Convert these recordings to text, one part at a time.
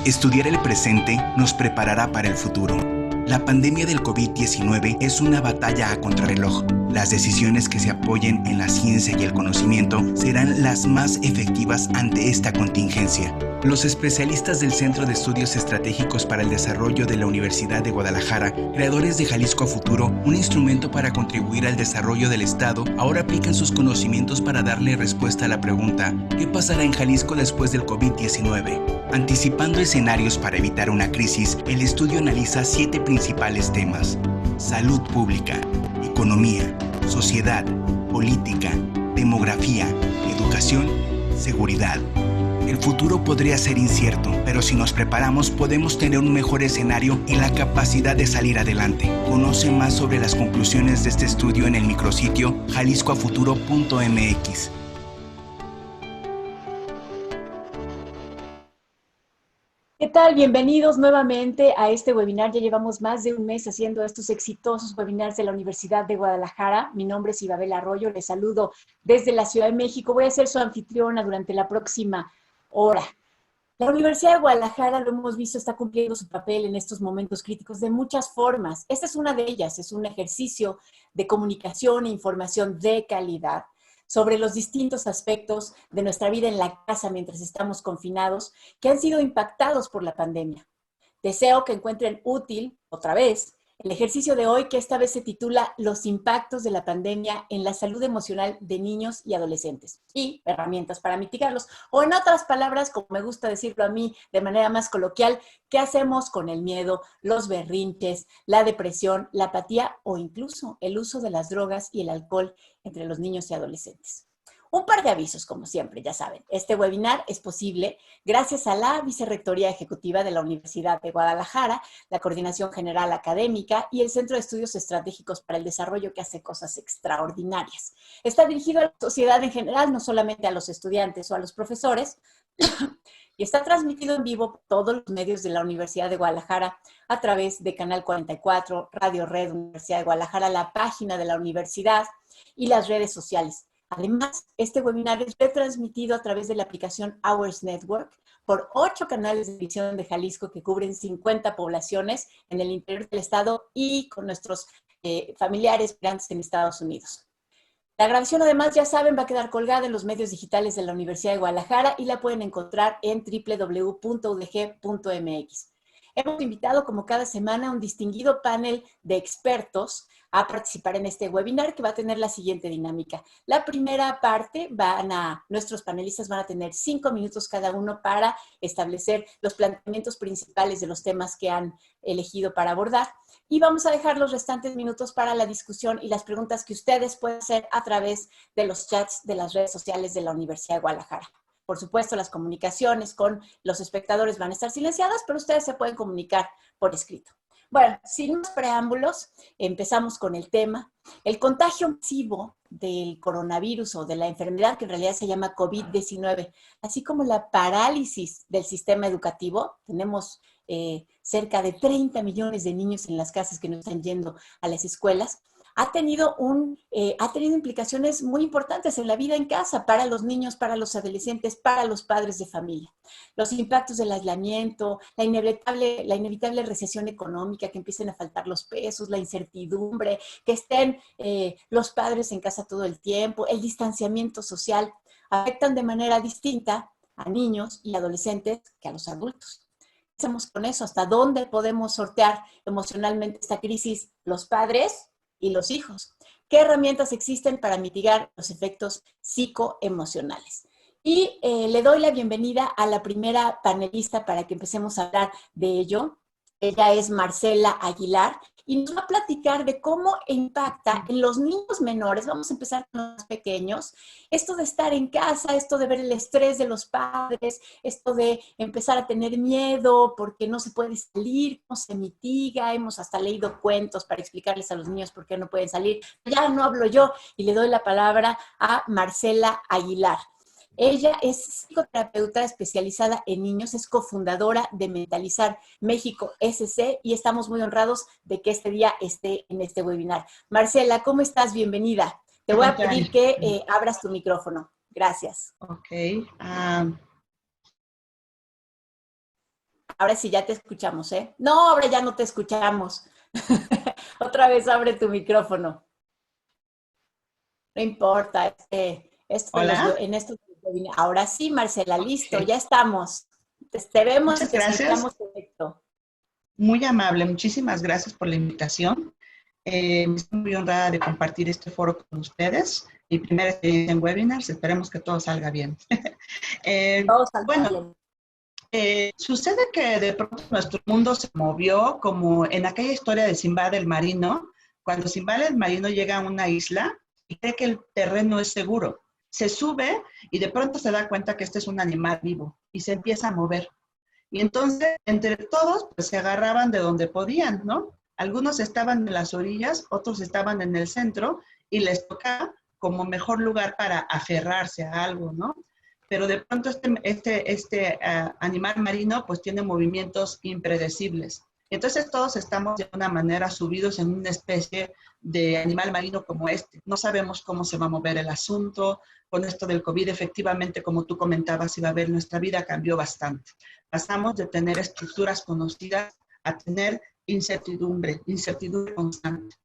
Estudiar el presente nos preparará para el futuro. La pandemia del COVID-19 es una batalla a contrarreloj. Las decisiones que se apoyen en la ciencia y el conocimiento serán las más efectivas ante esta contingencia. Los especialistas del Centro de Estudios Estratégicos para el Desarrollo de la Universidad de Guadalajara, creadores de Jalisco a Futuro, un instrumento para contribuir al desarrollo del Estado, ahora aplican sus conocimientos para darle respuesta a la pregunta: ¿qué pasará en Jalisco después del COVID-19? Anticipando escenarios para evitar una crisis, el estudio analiza 7 principales temas: salud pública, economía, sociedad, política, demografía, educación, seguridad. El futuro podría ser incierto, pero si nos preparamos podemos tener un mejor escenario y la capacidad de salir adelante. Conoce más sobre las conclusiones de este estudio en el micrositio jaliscoafuturo.mx. ¿Qué tal? Bienvenidos nuevamente a este webinar. Ya llevamos más de un mes haciendo estos exitosos webinars de la Universidad de Guadalajara. Mi nombre es Ibabel Arroyo, les saludo desde la Ciudad de México. Voy a ser su anfitriona durante la próxima hora. La Universidad de Guadalajara, lo hemos visto, está cumpliendo su papel en estos momentos críticos de muchas formas. Esta es una de ellas, es un ejercicio de comunicación e información de calidad sobre los distintos aspectos de nuestra vida en la casa mientras estamos confinados, que han sido impactados por la pandemia. Deseo que encuentren útil, otra vez, el ejercicio de hoy, que esta vez se titula Los impactos de la pandemia en la salud emocional de niños y adolescentes y herramientas para mitigarlos. O en otras palabras, como me gusta decirlo a mí de manera más coloquial, ¿qué hacemos con el miedo, los berrinches, la depresión, la apatía o incluso el uso de las drogas y el alcohol entre los niños y adolescentes? Un par de avisos, como siempre, ya saben. Este webinar es posible gracias a la Vicerrectoría Ejecutiva de la Universidad de Guadalajara, la Coordinación General Académica y el Centro de Estudios Estratégicos para el Desarrollo, que hace cosas extraordinarias. Está dirigido a la sociedad en general, no solamente a los estudiantes o a los profesores, y está transmitido en vivo por todos los medios de la Universidad de Guadalajara a través de Canal 44, Radio Red Universidad de Guadalajara, la página de la universidad y las redes sociales. Además, este webinar es retransmitido a través de la aplicación Hours Network por 8 canales de visión de Jalisco que cubren 50 poblaciones en el interior del estado y con nuestros familiares migrantes en Estados Unidos. La grabación, además, ya saben, va a quedar colgada en los medios digitales de la Universidad de Guadalajara y la pueden encontrar en www.udg.mx. Hemos invitado, como cada semana, a un distinguido panel de expertos a participar en este webinar, que va a tener la siguiente dinámica. La primera parte, nuestros panelistas van a tener 5 minutos cada uno para establecer los planteamientos principales de los temas que han elegido para abordar. Y vamos a dejar los restantes minutos para la discusión y las preguntas que ustedes pueden hacer a través de los chats de las redes sociales de la Universidad de Guadalajara. Por supuesto, las comunicaciones con los espectadores van a estar silenciadas, pero ustedes se pueden comunicar por escrito. Bueno, sin más preámbulos, empezamos con el tema. El contagio masivo del coronavirus o de la enfermedad, que en realidad se llama COVID-19, así como la parálisis del sistema educativo. Tenemos cerca de 30 millones de niños en las casas que no están yendo a las escuelas. Ha tenido implicaciones muy importantes en la vida en casa para los niños, para los adolescentes, para los padres de familia. Los impactos del aislamiento, la inevitable recesión económica, que empiecen a faltar los pesos, la incertidumbre, que estén los padres en casa todo el tiempo, el distanciamiento social, afectan de manera distinta a niños y adolescentes que a los adultos. ¿Qué hacemos con eso? ¿Hasta dónde podemos sortear emocionalmente esta crisis los padres y los hijos? ¿Qué herramientas existen para mitigar los efectos psicoemocionales? Y le doy la bienvenida a la primera panelista para que empecemos a hablar de ello. Ella es Marcela Aguilar y nos va a platicar de cómo impacta en los niños menores. Vamos a empezar con los pequeños. Esto de estar en casa, esto de ver el estrés de los padres, esto de empezar a tener miedo porque no se puede salir, cómo se mitiga. Hemos hasta leído cuentos para explicarles a los niños por qué no pueden salir. Ya no hablo yo y le doy la palabra a Marcela Aguilar. Ella es psicoterapeuta especializada en niños, es cofundadora de Mentalizar México SC y estamos muy honrados de que este día esté en este webinar. Marcela, ¿cómo estás? Bienvenida. Te voy a pedir que abras tu micrófono. Gracias. Ok. Ahora sí, ya te escuchamos, ¿eh? No, ahora ya no te escuchamos. Otra vez abre tu micrófono. No importa, esto de Hola, en estos webinars. Ahora sí, Marcela, listo, ok. ya estamos. Te vemos y Muchas te gracias, escuchamos perfecto. muy amable, muchísimas gracias por la invitación. Me estoy muy honrada de compartir este foro con ustedes. Mi primera experiencia en webinars, esperemos que todo salga bien. Todo saldrá Bueno, bien. sucede que de pronto nuestro mundo se movió como en aquella historia de Simbad el marino, cuando Simbad el marino llega a una isla y cree que el terreno es seguro. Se sube y de pronto se da cuenta que este es un animal vivo y se empieza a mover. Y entonces, entre todos, pues se agarraban de donde podían, ¿no? Algunos estaban en las orillas, otros estaban en el centro y les tocaba como mejor lugar para aferrarse a algo, ¿no? Pero de pronto animal marino pues tiene movimientos impredecibles. Entonces todos estamos de una manera subidos en una especie de animal marino como este. No sabemos cómo se va a mover el asunto. Con esto del COVID, efectivamente, como tú comentabas, iba a ver, nuestra vida cambió bastante. Pasamos de tener estructuras conocidas a tener incertidumbre, incertidumbre constante.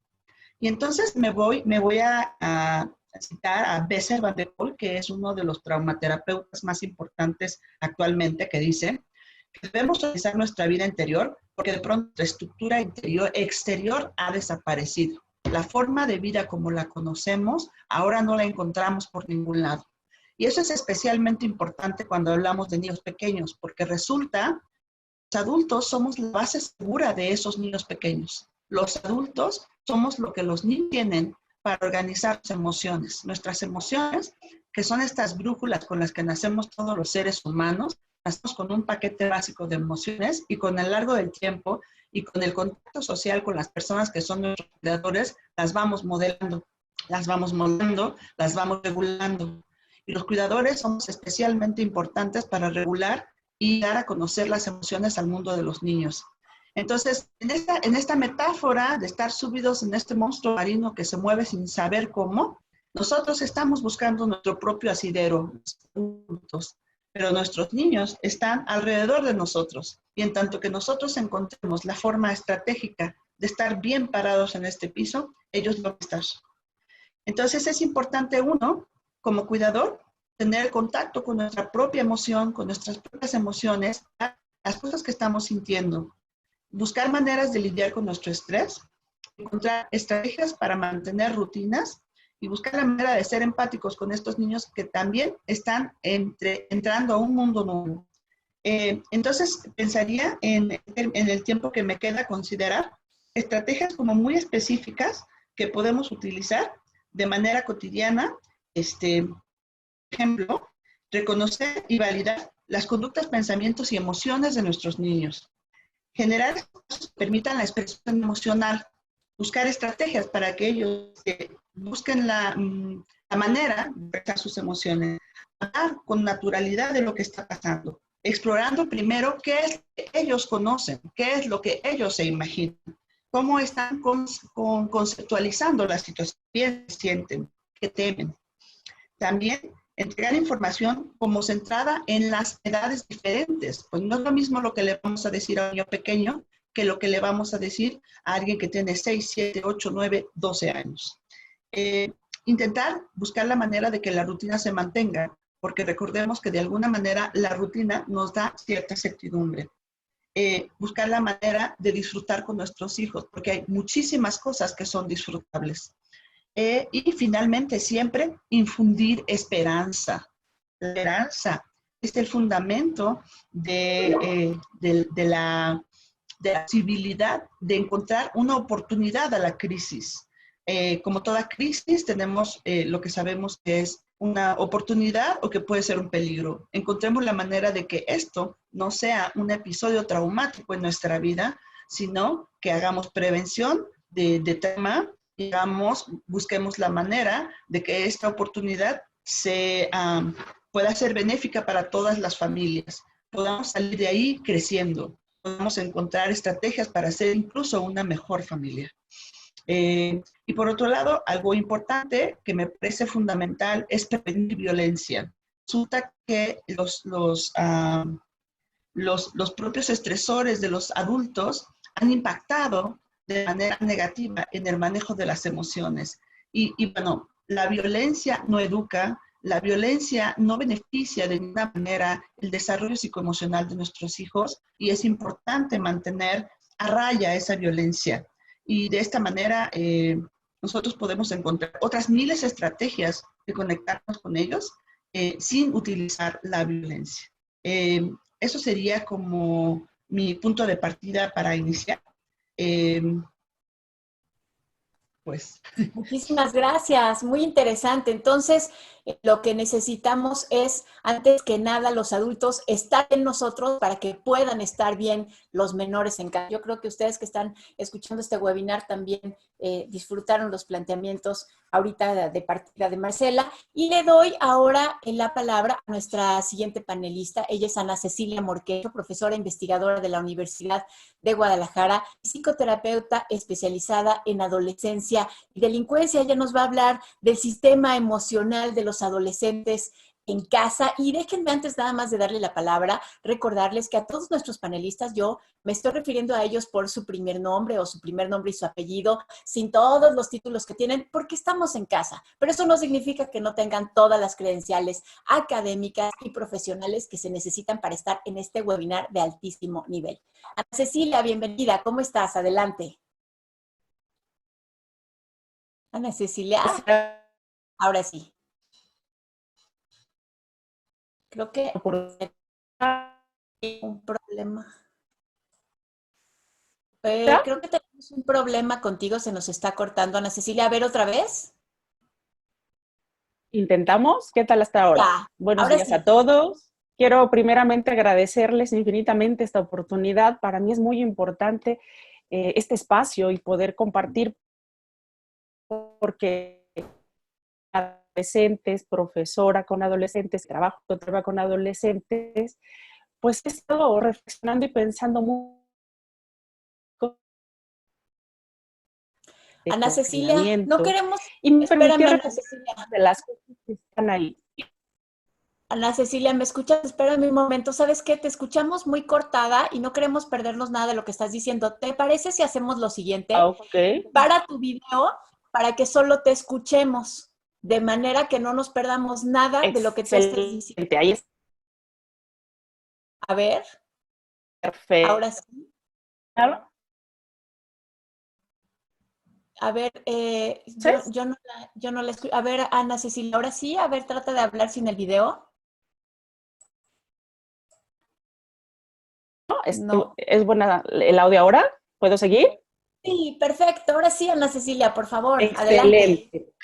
Y entonces me voy a citar a Bessel van der Kolk, que es uno de los traumaterapeutas más importantes actualmente, que dice que debemos revisar nuestra vida interior porque de pronto la estructura exterior ha desaparecido. La forma de vida como la conocemos, ahora no la encontramos por ningún lado. Y eso es especialmente importante cuando hablamos de niños pequeños, porque resulta que los adultos somos la base segura de esos niños pequeños. Los adultos somos lo que los niños tienen para organizar sus emociones. Nuestras emociones, que son estas brújulas con las que nacemos todos los seres humanos, nacemos con un paquete básico de emociones y con el largo del tiempo y con el contacto social con las personas que son nuestros cuidadores, las vamos modelando, las vamos modelando, las vamos regulando. Y los cuidadores somos especialmente importantes para regular y dar a conocer las emociones al mundo de los niños. Entonces, en esta metáfora de estar subidos en este monstruo marino que se mueve sin saber cómo, nosotros estamos buscando nuestro propio asidero, pero nuestros niños están alrededor de nosotros. Y en tanto que nosotros encontremos la forma estratégica de estar bien parados en este piso, ellos van a estar. Entonces es importante uno, como cuidador, tener contacto con nuestra propia emoción, con nuestras propias emociones, las cosas que estamos sintiendo, buscar maneras de lidiar con nuestro estrés, encontrar estrategias para mantener rutinas y buscar la manera de ser empáticos con estos niños que también están entrando a un mundo nuevo. Entonces, pensaría en el tiempo que me queda considerar estrategias como muy específicas que podemos utilizar de manera cotidiana. Ejemplo, reconocer y validar las conductas, pensamientos y emociones de nuestros niños. Generar espacios que permitan la expresión emocional. Buscar estrategias para que ellos busquen la manera de expresar sus emociones. Hablar con naturalidad de lo que está pasando. Explorando primero qué es lo que ellos conocen, qué es lo que ellos se imaginan, cómo están conceptualizando la situación, qué sienten, qué temen. También entregar información como centrada en las edades diferentes. Pues no es lo mismo lo que le vamos a decir a un niño pequeño que lo que le vamos a decir a alguien que tiene 6, 7, 8, 9, 12 años. Intentar buscar la manera de que la rutina se mantenga, porque recordemos que de alguna manera la rutina nos da cierta certidumbre. Buscar la manera de disfrutar con nuestros hijos, porque hay muchísimas cosas que son disfrutables. Y finalmente, siempre infundir esperanza. La esperanza es el fundamento de la posibilidad de encontrar una oportunidad a la crisis. Como toda crisis, tenemos lo que sabemos que es una oportunidad o que puede ser un peligro. Encontremos la manera de que esto no sea un episodio traumático en nuestra vida, sino que hagamos prevención de tema, digamos, busquemos la manera de que esta oportunidad pueda ser benéfica para todas las familias. Podamos salir de ahí creciendo. Podemos encontrar estrategias para ser incluso una mejor familia. Y por otro lado, algo importante que me parece fundamental es prevenir violencia. Resulta que los propios estresores de los adultos han impactado de manera negativa en el manejo de las emociones. Y bueno, la violencia no educa, la violencia no beneficia de ninguna manera el desarrollo psicoemocional de nuestros hijos y es importante mantener a raya esa violencia. Y de esta manera nosotros podemos encontrar otras miles de estrategias de conectarnos con ellos sin utilizar la violencia. Eso sería como mi punto de partida para iniciar. Pues. Muchísimas gracias, muy interesante. Entonces, lo que necesitamos es, antes que nada, los adultos estar en nosotros para que puedan estar bien los menores en casa. Yo creo que ustedes que están escuchando este webinar también disfrutaron los planteamientos ahorita de partida de Marcela. Y le doy ahora la palabra a nuestra siguiente panelista. Ella es Ana Cecilia Morquecho, profesora investigadora de la Universidad de Guadalajara, psicoterapeuta especializada en adolescencia y delincuencia. Ella nos va a hablar del sistema emocional de los adolescentes en casa. Y déjenme, antes nada más de darle la palabra, recordarles que a todos nuestros panelistas, yo me estoy refiriendo a ellos por su primer nombre o su primer nombre y su apellido, sin todos los títulos que tienen, porque estamos en casa. Pero eso no significa que no tengan todas las credenciales académicas y profesionales que se necesitan para estar en este webinar de altísimo nivel. Ana Cecilia, bienvenida. ¿Cómo estás? Adelante. Ana Cecilia. Ahora sí. Creo que un problema. Creo que tenemos un problema contigo, se nos está cortando. Ana Cecilia, a ver otra vez. Intentamos. ¿Qué tal hasta ahora? Ya, Buenos ahora días sí. a todos. Quiero primeramente agradecerles infinitamente esta oportunidad. Para mí es muy importante este espacio y poder compartir, porque adolescentes, profesora con adolescentes, trabajo con adolescentes, pues he estado reflexionando y pensando mucho. Ana Cecilia, no queremos, y me permitió espérame, Ana reflexionar Cecilia. de las cosas que están ahí. Ana Cecilia, ¿me escuchas? Espérame un momento. ¿Sabes qué? Te escuchamos muy cortada y no queremos perdernos nada de lo que estás diciendo. ¿Te parece si hacemos lo siguiente? Ok. Para tu video, para que solo te escuchemos, de manera que no nos perdamos nada de lo que tú estás diciendo. Excelente, ahí está. A ver, Perfecto. ahora sí. A ver, yo no la escucho. A ver, Ana Cecilia, ahora sí. A ver, trata de hablar sin el video. No. ¿Es buena el audio ahora? ¿Puedo seguir? Sí, perfecto. Ahora sí, Ana Cecilia, por favor, Excelente. adelante.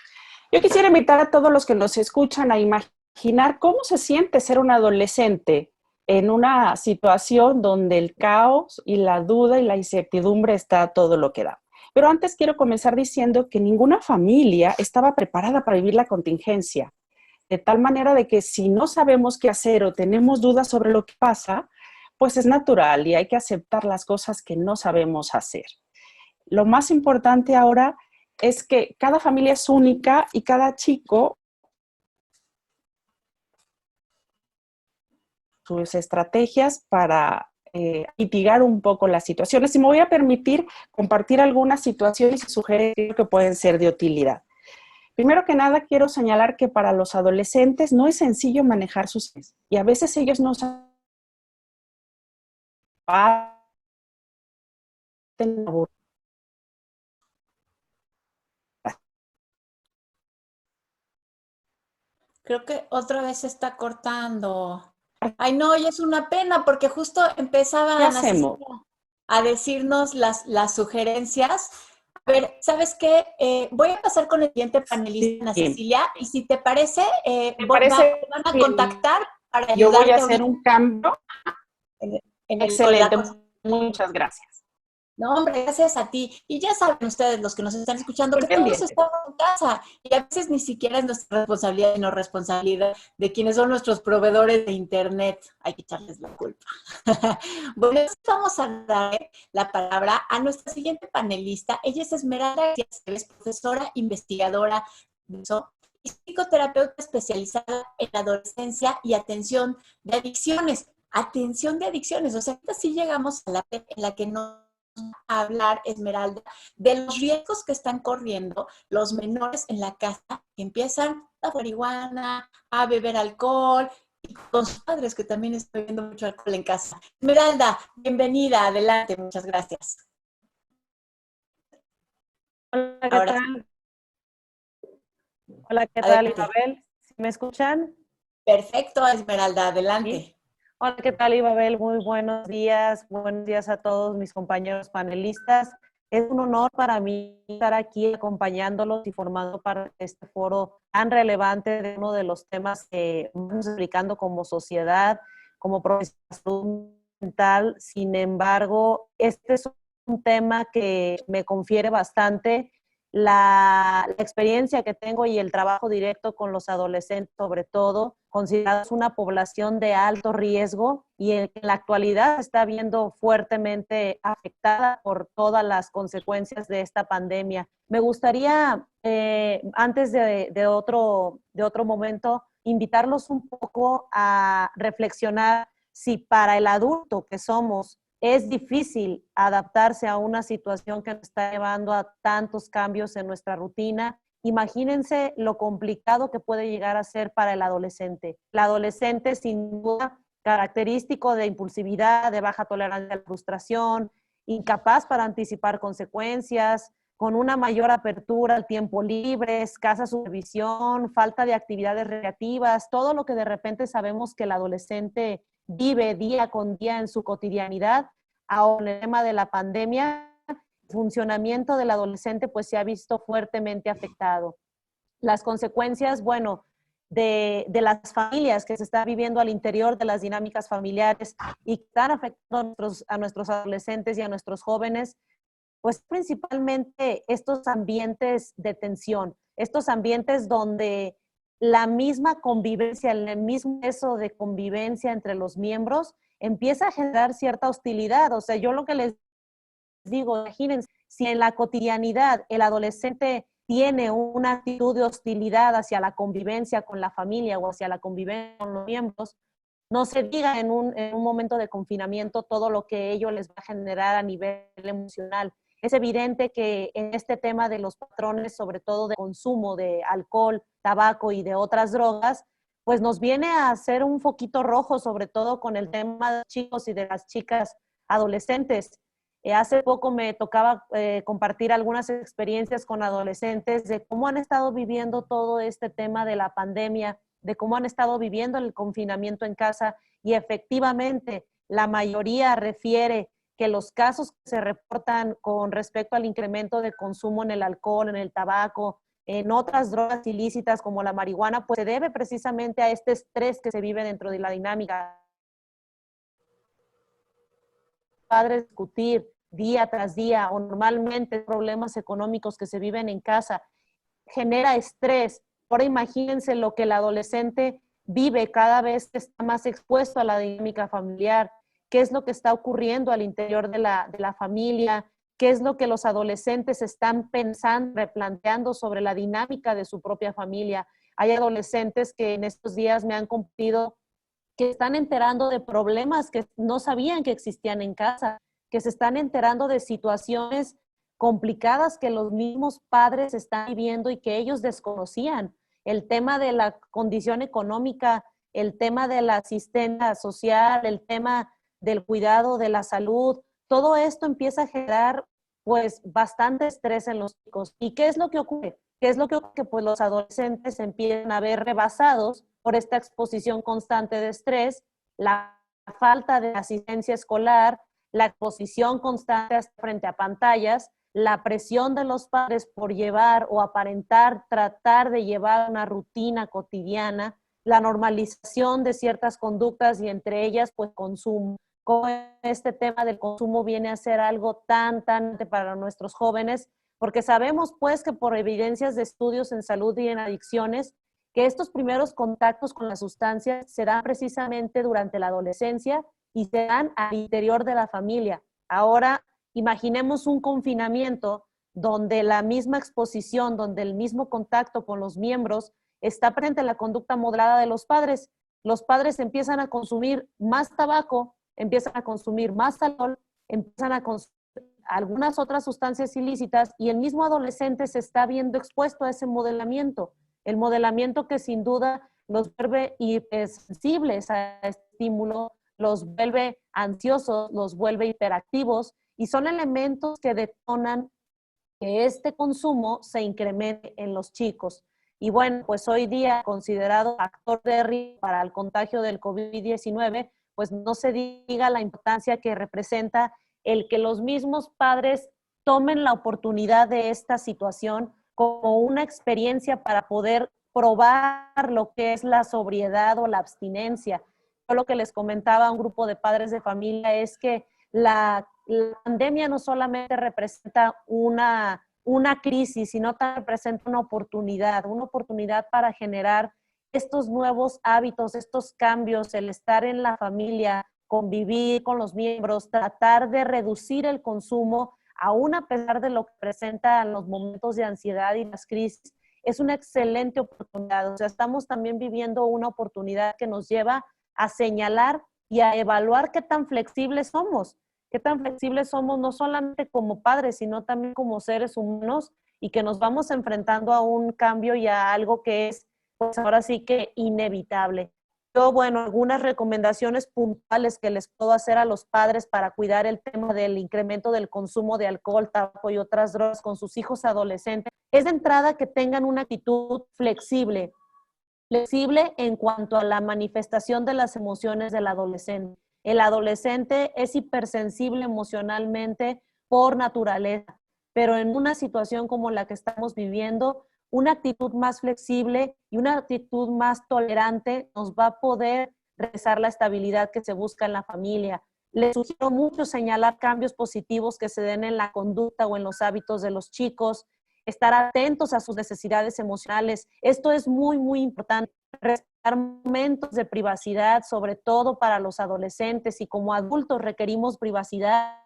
Yo quisiera invitar a todos los que nos escuchan a imaginar cómo se siente ser un adolescente en una situación donde el caos y la duda y la incertidumbre está a todo lo que da. Pero antes quiero comenzar diciendo que ninguna familia estaba preparada para vivir la contingencia, de tal manera de que si no sabemos qué hacer o tenemos dudas sobre lo que pasa, pues es natural y hay que aceptar las cosas que no sabemos hacer. Lo más importante ahora es que cada familia es única y cada chico sus estrategias para mitigar un poco las situaciones. Y me voy a permitir compartir algunas situaciones y sugerencias que pueden ser de utilidad. Primero que nada, quiero señalar que para los adolescentes no es sencillo manejar sus emociones y a veces ellos no saben. Creo que otra vez se está cortando. Ay, no, y es una pena porque justo empezaba ¿Qué Ana Cecilia hacemos? a decirnos las sugerencias. A ver, ¿sabes qué? Voy a pasar con el siguiente panelista, Ana Sí. Cecilia, y si te parece, Me parece van a bien. contactar para Yo voy ayudarte a hacer ahorita un cambio. con la Excelente, cosa. muchas gracias. No, hombre, gracias a ti. Y ya saben ustedes, los que nos están escuchando, que Estoy todos pendiente. estamos en casa y a veces ni siquiera es nuestra responsabilidad, sino responsabilidad de quienes son nuestros proveedores de Internet. Hay que echarles la culpa. Bueno, vamos a dar la palabra a nuestra siguiente panelista. Ella es Esmeralda García, es profesora investigadora y psicoterapeuta especializada en adolescencia y atención de adicciones. atención de adicciones. O sea, ahorita sí llegamos a la parte en la que nos a hablar, Esmeralda, de los riesgos que están corriendo los menores en la casa que empiezan a marihuana, a beber alcohol, y con sus padres que también están bebiendo mucho alcohol en casa. Esmeralda, bienvenida, adelante, muchas gracias. Hola, ¿qué Ahora, tal? Hola, ¿qué tal, adelante. Ibabel? ¿Sí me escuchan? Perfecto, Esmeralda, Sí. adelante. Hola, ¿qué tal, Ibabel? Muy buenos días a todos mis compañeros panelistas. Es un honor para mí estar aquí acompañándolos y formando parte de este foro tan relevante de uno de los temas que estamos explicando como sociedad, como profesional de salud mental. Sin embargo, este es un tema que me confiere bastante la experiencia que tengo y el trabajo directo con los adolescentes, sobre todo, considerados una población de alto riesgo y en la actualidad se está viendo fuertemente afectada por todas las consecuencias de esta pandemia. Me gustaría, antes de otro momento, invitarlos un poco a reflexionar si para el adulto que somos es difícil adaptarse a una situación que nos está llevando a tantos cambios en nuestra rutina. Imagínense lo complicado que puede llegar a ser para el adolescente. El adolescente, sin duda, característico de impulsividad, de baja tolerancia a la frustración, incapaz para anticipar consecuencias, con una mayor apertura al tiempo libre, escasa supervisión, falta de actividades recreativas, todo lo que de repente sabemos que el adolescente vive día con día en su cotidianidad. Ahora, el tema de la pandemia, el funcionamiento del adolescente pues se ha visto fuertemente afectado. Las consecuencias, bueno, de las familias que se está viviendo al interior de las dinámicas familiares y que están afectando a nuestros adolescentes y a nuestros jóvenes, pues principalmente estos ambientes de tensión, estos ambientes donde la misma convivencia, el mismo eso de convivencia entre los miembros empieza a generar cierta hostilidad. O sea, yo lo que les digo, imagínense, si en la cotidianidad el adolescente tiene una actitud de hostilidad hacia la convivencia con la familia o hacia la convivencia con los miembros, no se diga en un momento de confinamiento todo lo que ello les va a generar a nivel emocional. Es evidente que en este tema de los patrones, sobre todo de consumo de alcohol, tabaco y de otras drogas, pues nos viene a hacer un foquito rojo, sobre todo con el tema de los chicos y de las chicas adolescentes. Hace poco me tocaba compartir algunas experiencias con adolescentes de cómo han estado viviendo todo este tema de la pandemia, de cómo han estado viviendo el confinamiento en casa y efectivamente la mayoría refiere que los casos que se reportan con respecto al incremento de consumo en el alcohol, en el tabaco, en otras drogas ilícitas como la marihuana, pues se debe precisamente a este estrés que se vive dentro de la dinámica. Padres discutir día tras día o normalmente problemas económicos que se viven en casa genera estrés. Ahora imagínense lo que el adolescente vive cada vez que está más expuesto a la dinámica familiar, qué es lo que está ocurriendo al interior de la familia, qué es lo que los adolescentes están pensando, replanteando sobre la dinámica de su propia familia. Hay adolescentes que en estos días me han compartido que están enterando de problemas que no sabían que existían en casa, que se están enterando de situaciones complicadas que los mismos padres están viviendo y que ellos desconocían. El tema de la condición económica, el tema de la asistencia social, el tema del cuidado de la salud, todo esto empieza a generar pues bastante estrés en los chicos. ¿Y qué es lo que ocurre? ¿Qué es lo que ocurre? Que pues los adolescentes empiezan a ver rebasados por esta exposición constante de estrés, la falta de asistencia escolar, la exposición constante frente a pantallas, la presión de los padres por llevar o aparentar, tratar de llevar una rutina cotidiana, la normalización de ciertas conductas y entre ellas pues consumo. Cómo este tema del consumo viene a ser algo tan para nuestros jóvenes, porque sabemos pues que por evidencias de estudios en salud y en adicciones, que estos primeros contactos con las sustancias se dan precisamente durante la adolescencia y se dan al interior de la familia. Ahora, imaginemos un confinamiento donde la misma exposición, donde el mismo contacto con los miembros está frente a la conducta moderada de los padres. los padres empiezan a consumir más tabaco, empiezan a consumir más alcohol, empiezan a consumir algunas otras sustancias ilícitas y el mismo adolescente se está viendo expuesto a ese modelamiento. El modelamiento que sin duda los vuelve sensibles a este estímulo, los vuelve ansiosos, los vuelve hiperactivos y son elementos que detonan que este consumo se incremente en los chicos. Y bueno, pues hoy día considerado factor de riesgo para el contagio del COVID-19, pues no se diga la importancia que representa el que los mismos padres tomen la oportunidad de esta situación como una experiencia para poder probar lo que es la sobriedad o la abstinencia. Yo lo que les comentaba a un grupo de padres de familia es que la pandemia no solamente representa una crisis, sino también representa una oportunidad para generar estos nuevos hábitos, estos cambios, el estar en la familia, convivir con los miembros, tratar de reducir el consumo, aún a pesar de lo que presentan los momentos de ansiedad y las crisis, es una excelente oportunidad. O sea, estamos también viviendo una oportunidad que nos lleva a señalar y a evaluar qué tan flexibles somos no solamente como padres, sino también como seres humanos y que nos vamos enfrentando a un cambio y a algo que es, pues ahora sí que inevitable. Yo, bueno, algunas recomendaciones puntuales que les puedo hacer a los padres para cuidar el tema del incremento del consumo de alcohol, tabaco y otras drogas con sus hijos adolescentes, es de entrada que tengan una actitud flexible en cuanto a la manifestación de las emociones del adolescente. El adolescente es hipersensible emocionalmente por naturaleza, pero en una situación como la que estamos viviendo, una actitud más flexible y una actitud más tolerante nos va a poder regresar la estabilidad que se busca en la familia. Les sugiero mucho señalar cambios positivos que se den en la conducta o en los hábitos de los chicos, estar atentos a sus necesidades emocionales. Esto es muy, muy importante. Respetar momentos de privacidad, sobre todo para los adolescentes, y como adultos requerimos privacidad.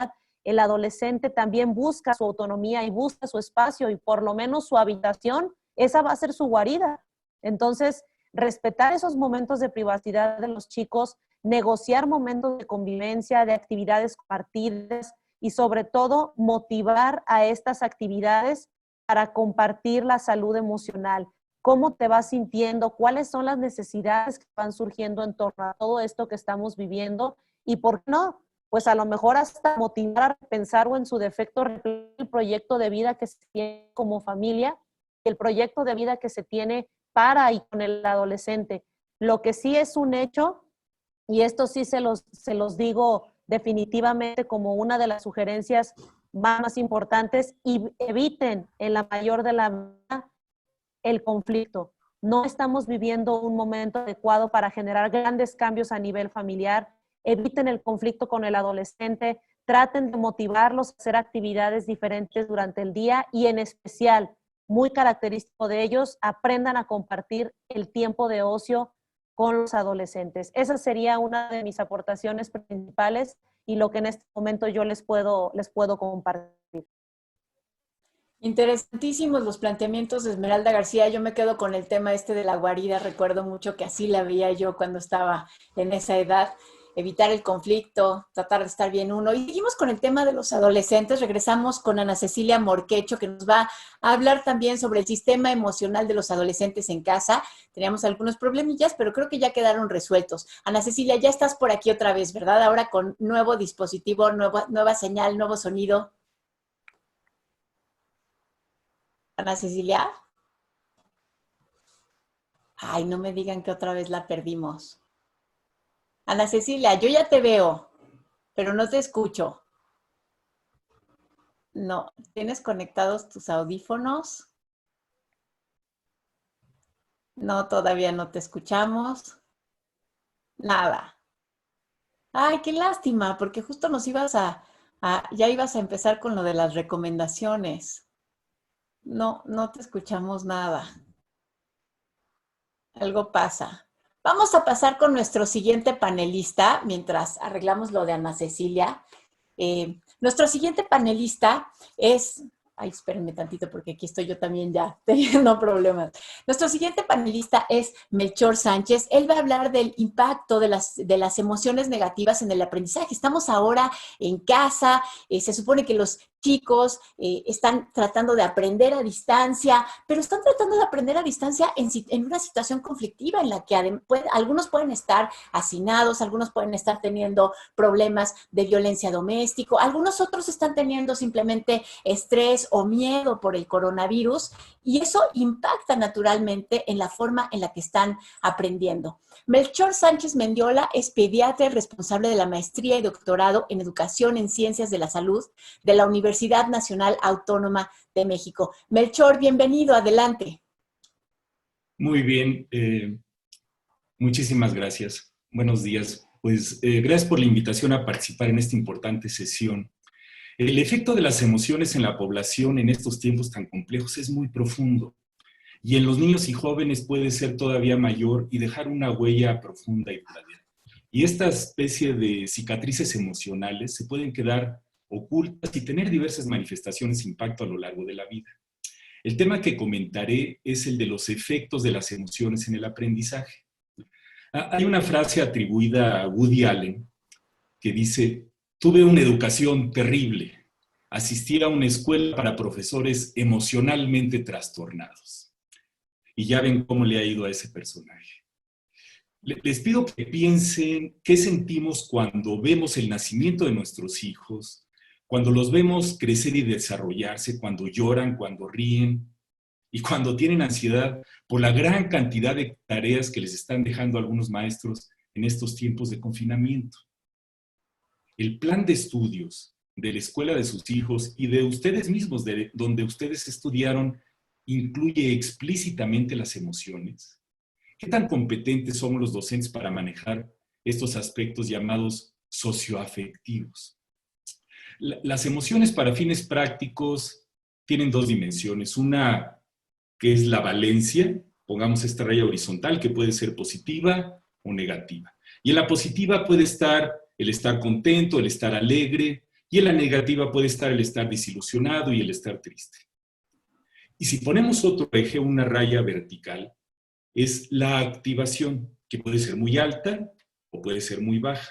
El adolescente también busca su autonomía y busca su espacio y por lo menos su habitación, esa va a ser su guarida. Entonces, respetar esos momentos de privacidad de los chicos, negociar momentos de convivencia, de actividades compartidas y sobre todo motivar a estas actividades para compartir la salud emocional. ¿Cómo te vas sintiendo? ¿Cuáles son las necesidades que van surgiendo en torno a todo esto que estamos viviendo? Y ¿por qué no? Pues a lo mejor hasta motivar a pensar o en su defecto el proyecto de vida que se tiene como familia, el proyecto de vida que se tiene para y con el adolescente. Lo que sí es un hecho, y esto sí se los digo definitivamente como una de las sugerencias más importantes, y eviten en la mayor de la medida el conflicto. No estamos viviendo un momento adecuado para generar grandes cambios a nivel familiar. Eviten el conflicto con el adolescente, traten de motivarlos a hacer actividades diferentes durante el día y en especial, muy característico de ellos, aprendan a compartir el tiempo de ocio con los adolescentes. Esa sería una de mis aportaciones principales y lo que en este momento yo les puedo compartir. Interesantísimos los planteamientos de Esmeralda García. Yo me quedo con el tema este de la guarida. Recuerdo mucho que así la veía yo cuando estaba en esa edad. Evitar el conflicto, tratar de estar bien uno. Y seguimos con el tema de los adolescentes. Regresamos con Ana Cecilia Morquecho, que nos va a hablar también sobre el sistema emocional de los adolescentes en casa. Teníamos algunos problemillas, pero creo que ya quedaron resueltos. Ana Cecilia, ya estás por aquí otra vez, ¿verdad? Ahora con nuevo dispositivo, nueva señal, nuevo sonido. Ana Cecilia. Ay, no me digan que otra vez la perdimos. Ana Cecilia, yo ya te veo, pero no te escucho. No, ¿tienes conectados tus audífonos? No, todavía no te escuchamos. Nada. Ay, qué lástima, porque justo nos ya ibas a empezar con lo de las recomendaciones. No, no te escuchamos nada. Algo pasa. Vamos a pasar con nuestro siguiente panelista, mientras arreglamos lo de Ana Cecilia. Nuestro siguiente panelista es Ay, espérenme tantito porque aquí estoy yo también ya teniendo problemas. Nuestro siguiente panelista es Melchor Sánchez. Él va a hablar del impacto de las emociones negativas en el aprendizaje. Estamos ahora en casa, se supone que los chicos están tratando de aprender a distancia, pero están tratando de aprender a distancia en una situación conflictiva en la que algunos pueden estar hacinados, algunos pueden estar teniendo problemas de violencia doméstica, algunos otros están teniendo simplemente estrés o miedo por el coronavirus, y eso impacta naturalmente en la forma en la que están aprendiendo. Melchor Sánchez Mendiola es pediatra y responsable de la maestría y doctorado en Educación en Ciencias de la Salud de la Universidad Nacional Autónoma de México. Melchor, bienvenido, adelante. Muy bien, muchísimas gracias. Buenos días. Pues gracias por la invitación a participar en esta importante sesión. El efecto de las emociones en la población en estos tiempos tan complejos es muy profundo, y en los niños y jóvenes puede ser todavía mayor y dejar una huella profunda y duradera. Y esta especie de cicatrices emocionales se pueden quedar ocultas y tener diversas manifestaciones de impacto a lo largo de la vida. El tema que comentaré es el de los efectos de las emociones en el aprendizaje. Hay una frase atribuida a Woody Allen que dice: tuve una educación terrible, asistí a una escuela para profesores emocionalmente trastornados. Y ya ven cómo le ha ido a ese personaje. Les pido que piensen qué sentimos cuando vemos el nacimiento de nuestros hijos, cuando los vemos crecer y desarrollarse, cuando lloran, cuando ríen y cuando tienen ansiedad por la gran cantidad de tareas que les están dejando algunos maestros en estos tiempos de confinamiento. El plan de estudios de la escuela de sus hijos y de ustedes mismos, de donde ustedes estudiaron, ¿incluye explícitamente las emociones? ¿Qué tan competentes somos los docentes para manejar estos aspectos llamados socioafectivos? Las emociones para fines prácticos tienen dos dimensiones. Una que es la valencia, pongamos esta raya horizontal, que puede ser positiva o negativa. Y en la positiva puede estar el estar contento, el estar alegre, y en la negativa puede estar el estar desilusionado y el estar triste. Y si ponemos otro eje, una raya vertical, es la activación, que puede ser muy alta o puede ser muy baja.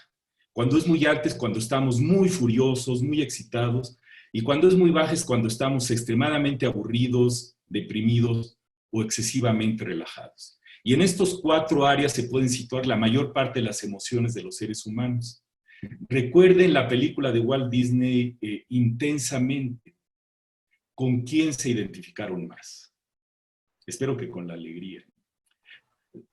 Cuando es muy alta es cuando estamos muy furiosos, muy excitados, y cuando es muy baja es cuando estamos extremadamente aburridos, deprimidos o excesivamente relajados. Y en estos cuatro áreas se pueden situar la mayor parte de las emociones de los seres humanos. Recuerden la película de Walt Disney, Intensamente. ¿Con quién se identificaron más? Espero que con la alegría.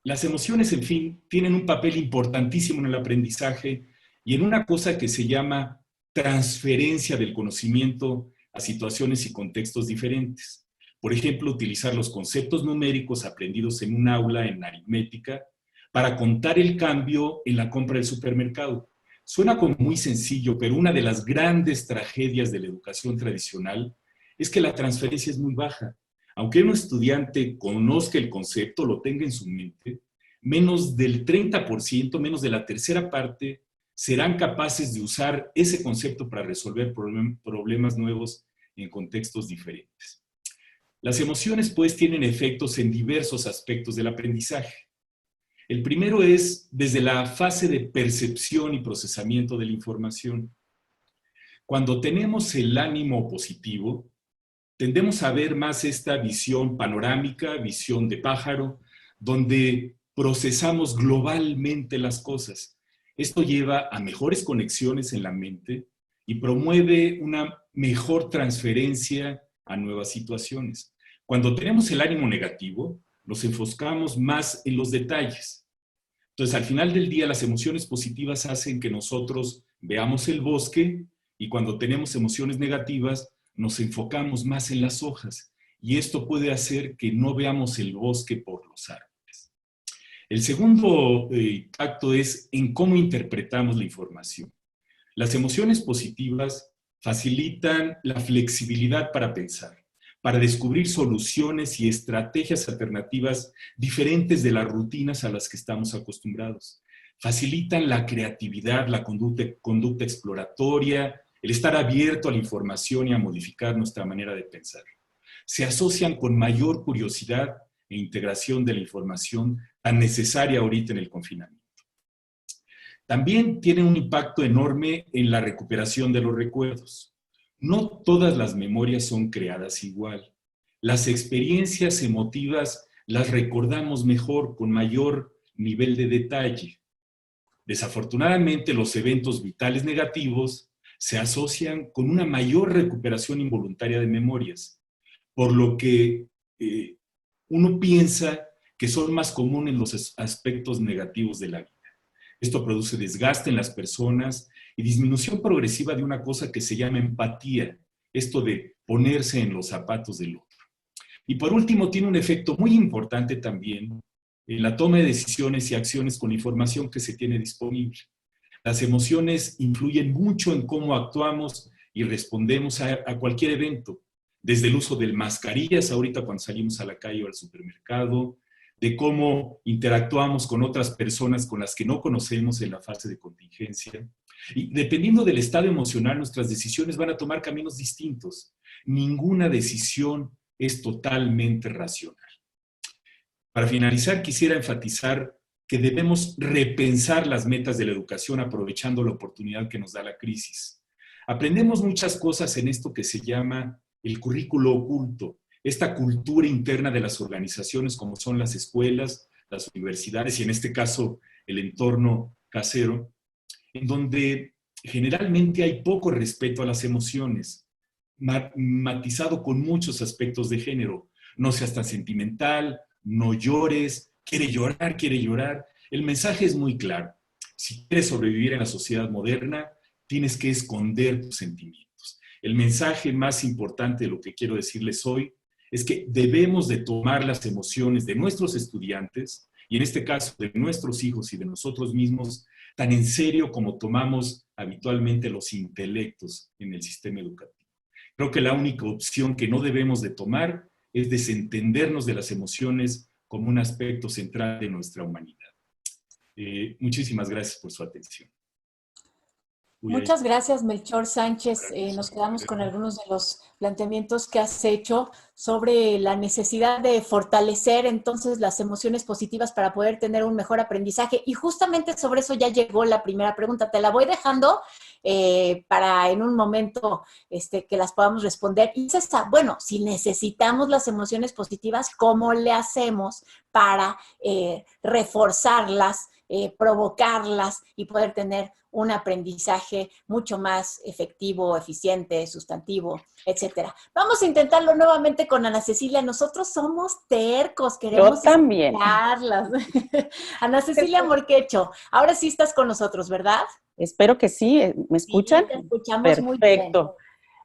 Las emociones, en fin, tienen un papel importantísimo en el aprendizaje y en una cosa que se llama transferencia del conocimiento a situaciones y contextos diferentes. Por ejemplo, utilizar los conceptos numéricos aprendidos en un aula en aritmética para contar el cambio en la compra del supermercado. Suena como muy sencillo, pero una de las grandes tragedias de la educación tradicional es que la transferencia es muy baja. Aunque un estudiante conozca el concepto, lo tenga en su mente, menos del 30%, menos de la tercera parte, serán capaces de usar ese concepto para resolver problemas nuevos en contextos diferentes. Las emociones, pues, tienen efectos en diversos aspectos del aprendizaje. El primero es desde la fase de percepción y procesamiento de la información. Cuando tenemos el ánimo positivo, tendemos a ver más esta visión panorámica, visión de pájaro, donde procesamos globalmente las cosas. Esto lleva a mejores conexiones en la mente y promueve una mejor transferencia a nuevas situaciones. Cuando tenemos el ánimo negativo, nos enfocamos más en los detalles. Entonces, al final del día, las emociones positivas hacen que nosotros veamos el bosque, y cuando tenemos emociones negativas, nos enfocamos más en las hojas, y esto puede hacer que no veamos el bosque por los árboles. El segundo impacto es en cómo interpretamos la información. Las emociones positivas facilitan la flexibilidad para pensar, para descubrir soluciones y estrategias alternativas diferentes de las rutinas a las que estamos acostumbrados. Facilitan la creatividad, la conducta exploratoria, el estar abierto a la información y a modificar nuestra manera de pensar. Se asocian con mayor curiosidad e integración de la información tan necesaria ahorita en el confinamiento. También tiene un impacto enorme en la recuperación de los recuerdos. No todas las memorias son creadas igual. Las experiencias emotivas las recordamos mejor, con mayor nivel de detalle. Desafortunadamente, los eventos vitales negativos se asocian con una mayor recuperación involuntaria de memorias, por lo que uno piensa que son más comunes los aspectos negativos de la vida. Esto produce desgaste en las personas y disminución progresiva de una cosa que se llama empatía, esto de ponerse en los zapatos del otro. Y por último, tiene un efecto muy importante también en la toma de decisiones y acciones con la información que se tiene disponible. Las emociones influyen mucho en cómo actuamos y respondemos a cualquier evento, desde el uso de mascarillas ahorita cuando salimos a la calle o al supermercado, de cómo interactuamos con otras personas con las que no conocemos en la fase de contingencia. Y dependiendo del estado emocional, nuestras decisiones van a tomar caminos distintos. Ninguna decisión es totalmente racional. Para finalizar, quisiera enfatizar que debemos repensar las metas de la educación aprovechando la oportunidad que nos da la crisis. Aprendemos muchas cosas en esto que se llama el currículo oculto, esta cultura interna de las organizaciones como son las escuelas, las universidades y en este caso el entorno casero, en donde generalmente hay poco respeto a las emociones, matizado con muchos aspectos de género. No seas tan sentimental, no llores, quiere llorar, quiere llorar. El mensaje es muy claro. Si quieres sobrevivir en la sociedad moderna, tienes que esconder tus sentimientos. El mensaje más importante de lo que quiero decirles hoy es que debemos de tomar las emociones de nuestros estudiantes, y en este caso de nuestros hijos y de nosotros mismos, tan en serio como tomamos habitualmente los intelectos en el sistema educativo. Creo que la única opción que no debemos de tomar es desentendernos de las emociones como un aspecto central de nuestra humanidad. Muchísimas gracias por su atención. Muchas gracias, Melchor Sánchez. Nos quedamos con algunos de los planteamientos que has hecho sobre la necesidad de fortalecer entonces las emociones positivas para poder tener un mejor aprendizaje. Y justamente sobre eso ya llegó la primera pregunta. Te la voy dejando para en un momento que las podamos responder. Y es esta, bueno, si necesitamos las emociones positivas, ¿cómo le hacemos para reforzarlas, provocarlas y poder tener un aprendizaje mucho más efectivo, eficiente, sustantivo, etcétera? Vamos a intentarlo nuevamente con Ana Cecilia. Nosotros somos tercos, queremos escucharlas. Ana Cecilia Morquecho, ahora sí estás con nosotros, ¿verdad? Espero que sí. ¿Me escuchan? Sí, te escuchamos. Perfecto. Muy bien.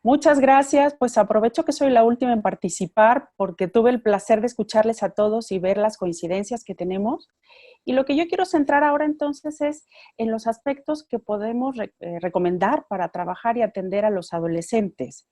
Muchas gracias. Pues aprovecho que soy la última en participar porque tuve el placer de escucharles a todos y ver las coincidencias que tenemos. Y lo que yo quiero centrar ahora entonces es en los aspectos que podemos recomendar para trabajar y atender a los adolescentes.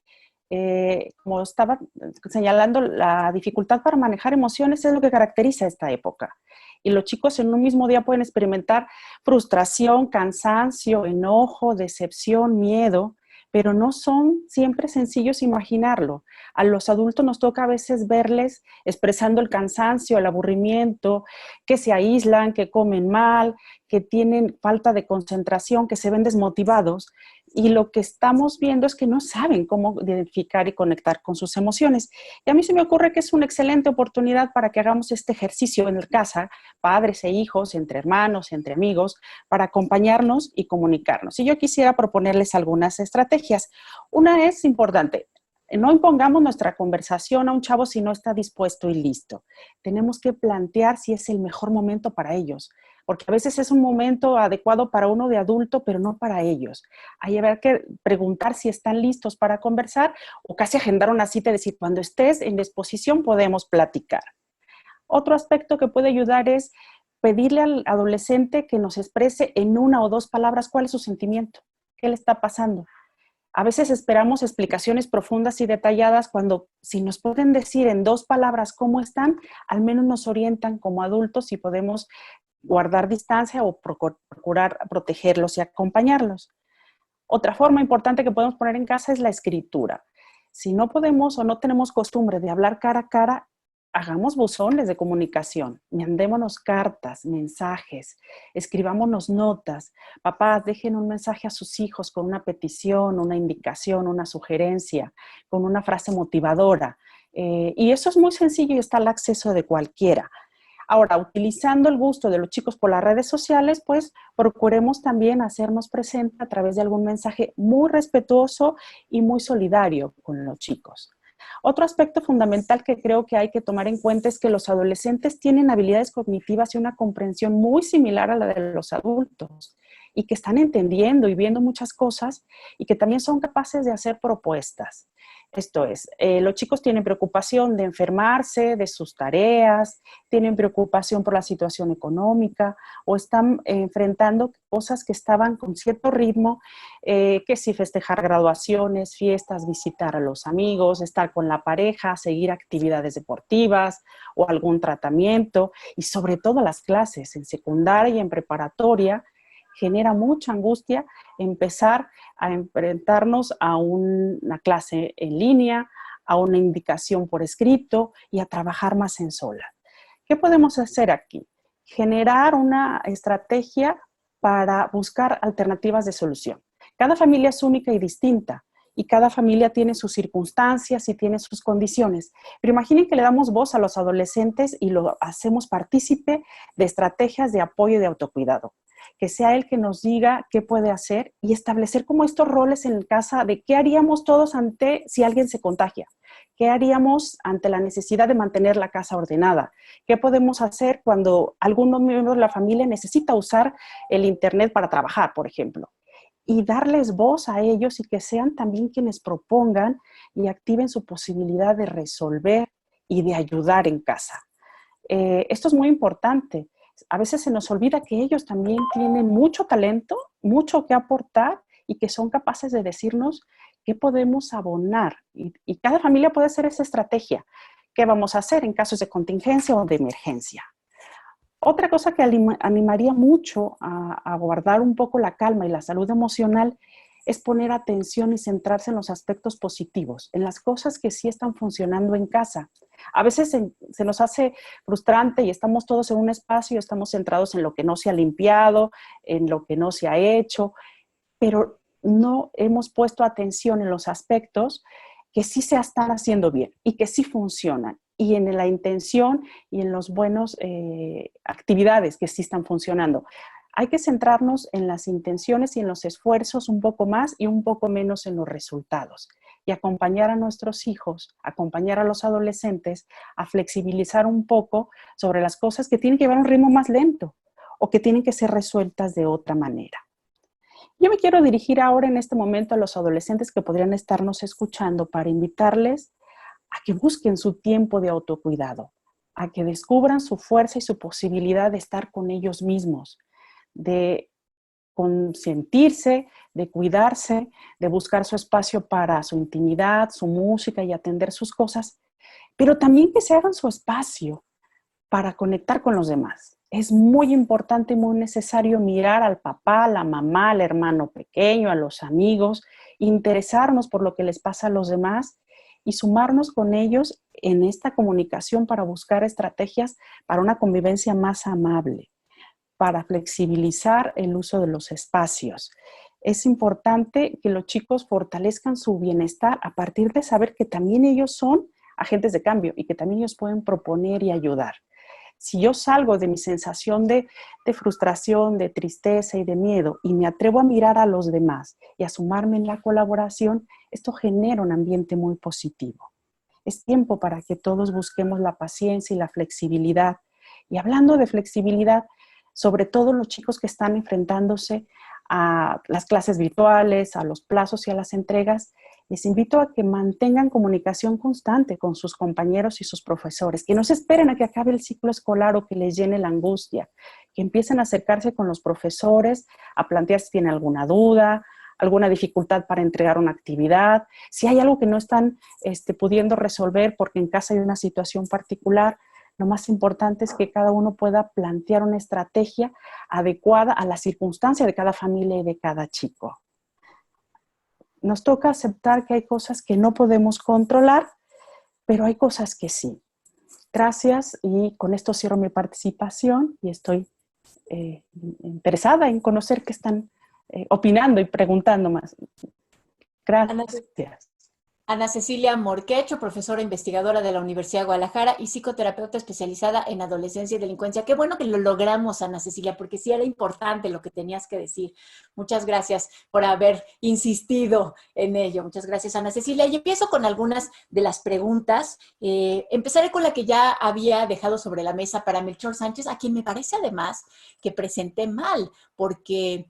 Como estaba señalando, la dificultad para manejar emociones es lo que caracteriza esta época. Y los chicos en un mismo día pueden experimentar frustración, cansancio, enojo, decepción, miedo, pero no son siempre sencillos imaginarlo. A los adultos nos toca a veces verles expresando el cansancio, el aburrimiento, que se aíslan, que comen mal, que tienen falta de concentración, que se ven desmotivados. Y lo que estamos viendo es que no saben cómo identificar y conectar con sus emociones. Y a mí se me ocurre que es una excelente oportunidad para que hagamos este ejercicio en casa, padres e hijos, entre hermanos, entre amigos, para acompañarnos y comunicarnos. Y yo quisiera proponerles algunas estrategias. Una es importante. No impongamos nuestra conversación a un chavo si no está dispuesto y listo. Tenemos que plantear si es el mejor momento para ellos, porque a veces es un momento adecuado para uno de adulto, pero no para ellos. Hay que preguntar si están listos para conversar o casi agendar una cita y decir, cuando estés en disposición podemos platicar. Otro aspecto que puede ayudar es pedirle al adolescente que nos exprese en una o dos palabras cuál es su sentimiento, qué le está pasando. A veces esperamos explicaciones profundas y detalladas cuando, si nos pueden decir en dos palabras cómo están, al menos nos orientan como adultos y podemos guardar distancia o procurar protegerlos y acompañarlos. Otra forma importante que podemos poner en casa es la escritura. Si no podemos o no tenemos costumbre de hablar cara a cara, hagamos buzones de comunicación, mandémonos cartas, mensajes, escribámonos notas. Papás, dejen un mensaje a sus hijos con una petición, una indicación, una sugerencia, con una frase motivadora. Y eso es muy sencillo y está al acceso de cualquiera. Ahora, utilizando el gusto de los chicos por las redes sociales, pues procuremos también hacernos presente a través de algún mensaje muy respetuoso y muy solidario con los chicos. Otro aspecto fundamental que creo que hay que tomar en cuenta es que los adolescentes tienen habilidades cognitivas y una comprensión muy similar a la de los adultos y que están entendiendo y viendo muchas cosas y que también son capaces de hacer propuestas. Esto es, los chicos tienen preocupación de enfermarse, de sus tareas, tienen preocupación por la situación económica o están enfrentando cosas que estaban con cierto ritmo, que si festejar graduaciones, fiestas, visitar a los amigos, estar con la pareja, seguir actividades deportivas o algún tratamiento y sobre todo las clases en secundaria y en preparatoria. Genera mucha angustia empezar a enfrentarnos a una clase en línea, a una indicación por escrito y a trabajar más en sola. ¿Qué podemos hacer aquí? Generar una estrategia para buscar alternativas de solución. Cada familia es única y distinta y cada familia tiene sus circunstancias y tiene sus condiciones. Pero imaginen que le damos voz a los adolescentes y lo hacemos partícipe de estrategias de apoyo y de autocuidado. Que sea él que nos diga qué puede hacer y establecer como estos roles en casa de qué haríamos todos ante si alguien se contagia, qué haríamos ante la necesidad de mantener la casa ordenada, qué podemos hacer cuando algún miembro de la familia necesita usar el internet para trabajar, por ejemplo, y darles voz a ellos y que sean también quienes propongan y activen su posibilidad de resolver y de ayudar en casa. Esto es muy importante. A veces se nos olvida que ellos también tienen mucho talento, mucho que aportar y que son capaces de decirnos qué podemos abonar. Y cada familia puede hacer esa estrategia. ¿Qué vamos a hacer en casos de contingencia o de emergencia? Otra cosa que animaría mucho a guardar un poco la calma y la salud emocional es poner atención y centrarse en los aspectos positivos, en las cosas que sí están funcionando en casa. A veces se nos hace frustrante y estamos todos en un espacio, estamos centrados en lo que no se ha limpiado, en lo que no se ha hecho, pero no hemos puesto atención en los aspectos que sí se están haciendo bien y que sí funcionan, y en la intención y en los buenos actividades que sí están funcionando. Hay que centrarnos en las intenciones y en los esfuerzos un poco más y un poco menos en los resultados. Y acompañar a nuestros hijos, acompañar a los adolescentes a flexibilizar un poco sobre las cosas que tienen que llevar un ritmo más lento o que tienen que ser resueltas de otra manera. Yo me quiero dirigir ahora en este momento a los adolescentes que podrían estarnos escuchando para invitarles a que busquen su tiempo de autocuidado, a que descubran su fuerza y su posibilidad de estar con ellos mismos, de consentirse, de cuidarse, de buscar su espacio para su intimidad, su música y atender sus cosas, pero también que se hagan su espacio para conectar con los demás. Es muy importante y muy necesario mirar al papá, a la mamá, al hermano pequeño, a los amigos, interesarnos por lo que les pasa a los demás y sumarnos con ellos en esta comunicación para buscar estrategias para una convivencia más amable, para flexibilizar el uso de los espacios. Es importante que los chicos fortalezcan su bienestar a partir de saber que también ellos son agentes de cambio y que también ellos pueden proponer y ayudar. Si yo salgo de mi sensación de frustración, de tristeza y de miedo y me atrevo a mirar a los demás y a sumarme en la colaboración, esto genera un ambiente muy positivo. Es tiempo para que todos busquemos la paciencia y la flexibilidad. Y hablando de flexibilidad, sobre todo los chicos que están enfrentándose a las clases virtuales, a los plazos y a las entregas, les invito a que mantengan comunicación constante con sus compañeros y sus profesores, que no se esperen a que acabe el ciclo escolar o que les llene la angustia, que empiecen a acercarse con los profesores, a plantear si tienen alguna duda, alguna dificultad para entregar una actividad, si hay algo que no están pudiendo resolver porque en casa hay una situación particular. Lo más importante es que cada uno pueda plantear una estrategia adecuada a la circunstancia de cada familia y de cada chico. nos toca aceptar que hay cosas que no podemos controlar, pero hay cosas que sí. Gracias, y con esto cierro mi participación y estoy interesada en conocer qué están opinando y preguntando más. Gracias. Ana Cecilia Morquecho, profesora investigadora de la Universidad de Guadalajara y psicoterapeuta especializada en adolescencia y delincuencia. Qué bueno que lo logramos, Ana Cecilia, porque sí era importante lo que tenías que decir. Muchas gracias por haber insistido en ello. Muchas gracias, Ana Cecilia. Y empiezo con algunas de las preguntas. Empezaré con la que ya había dejado sobre la mesa para Melchor Sánchez, a quien me parece además que presenté mal, porque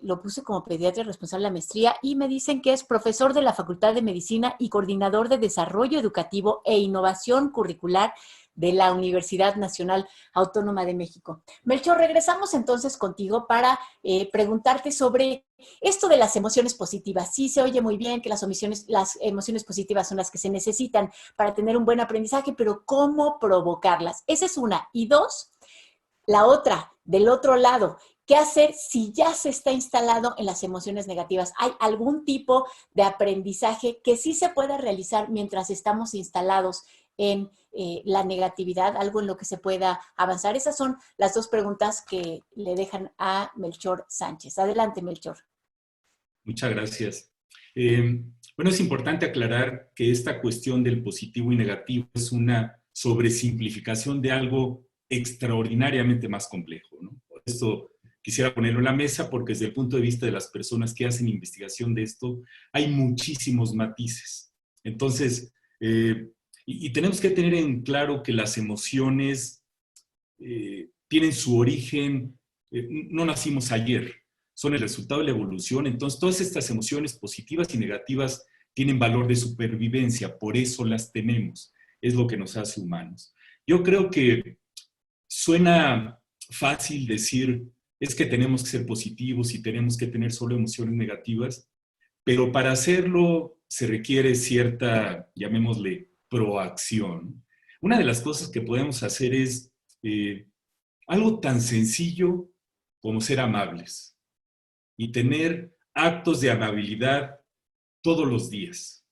lo puse como pediatra responsable de la maestría y me dicen que es profesor de la Facultad de Medicina y coordinador de desarrollo educativo e innovación curricular de la Universidad Nacional Autónoma de México. Melchor, regresamos entonces contigo para preguntarte sobre esto de las emociones positivas. Sí, se oye muy bien que las emociones positivas son las que se necesitan para tener un buen aprendizaje, pero ¿cómo provocarlas? Esa es una. Y dos, la otra, del otro lado, ¿qué hacer si ya se está instalado en las emociones negativas? ¿Hay algún tipo de aprendizaje que sí se pueda realizar mientras estamos instalados en la negatividad? ¿Algo en lo que se pueda avanzar? Esas son las dos preguntas que le dejan a Melchor Sánchez. Adelante, Melchor. Muchas gracias. Bueno, es importante aclarar que esta cuestión del positivo y negativo es una sobresimplificación de algo extraordinariamente más complejo, ¿no? Por eso quisiera ponerlo en la mesa, porque desde el punto de vista de las personas que hacen investigación de esto, hay muchísimos matices. Entonces, y tenemos que tener en claro que las emociones tienen su origen, no nacimos ayer, son el resultado de la evolución. Entonces, todas estas emociones positivas y negativas tienen valor de supervivencia, por eso las tenemos, es lo que nos hace humanos. Yo creo que suena fácil decir, es que tenemos que ser positivos y tenemos que tener solo emociones negativas, pero para hacerlo se requiere cierta, llamémosle, proacción. Una de las cosas que podemos hacer es algo tan sencillo como ser amables y tener actos de amabilidad todos los días.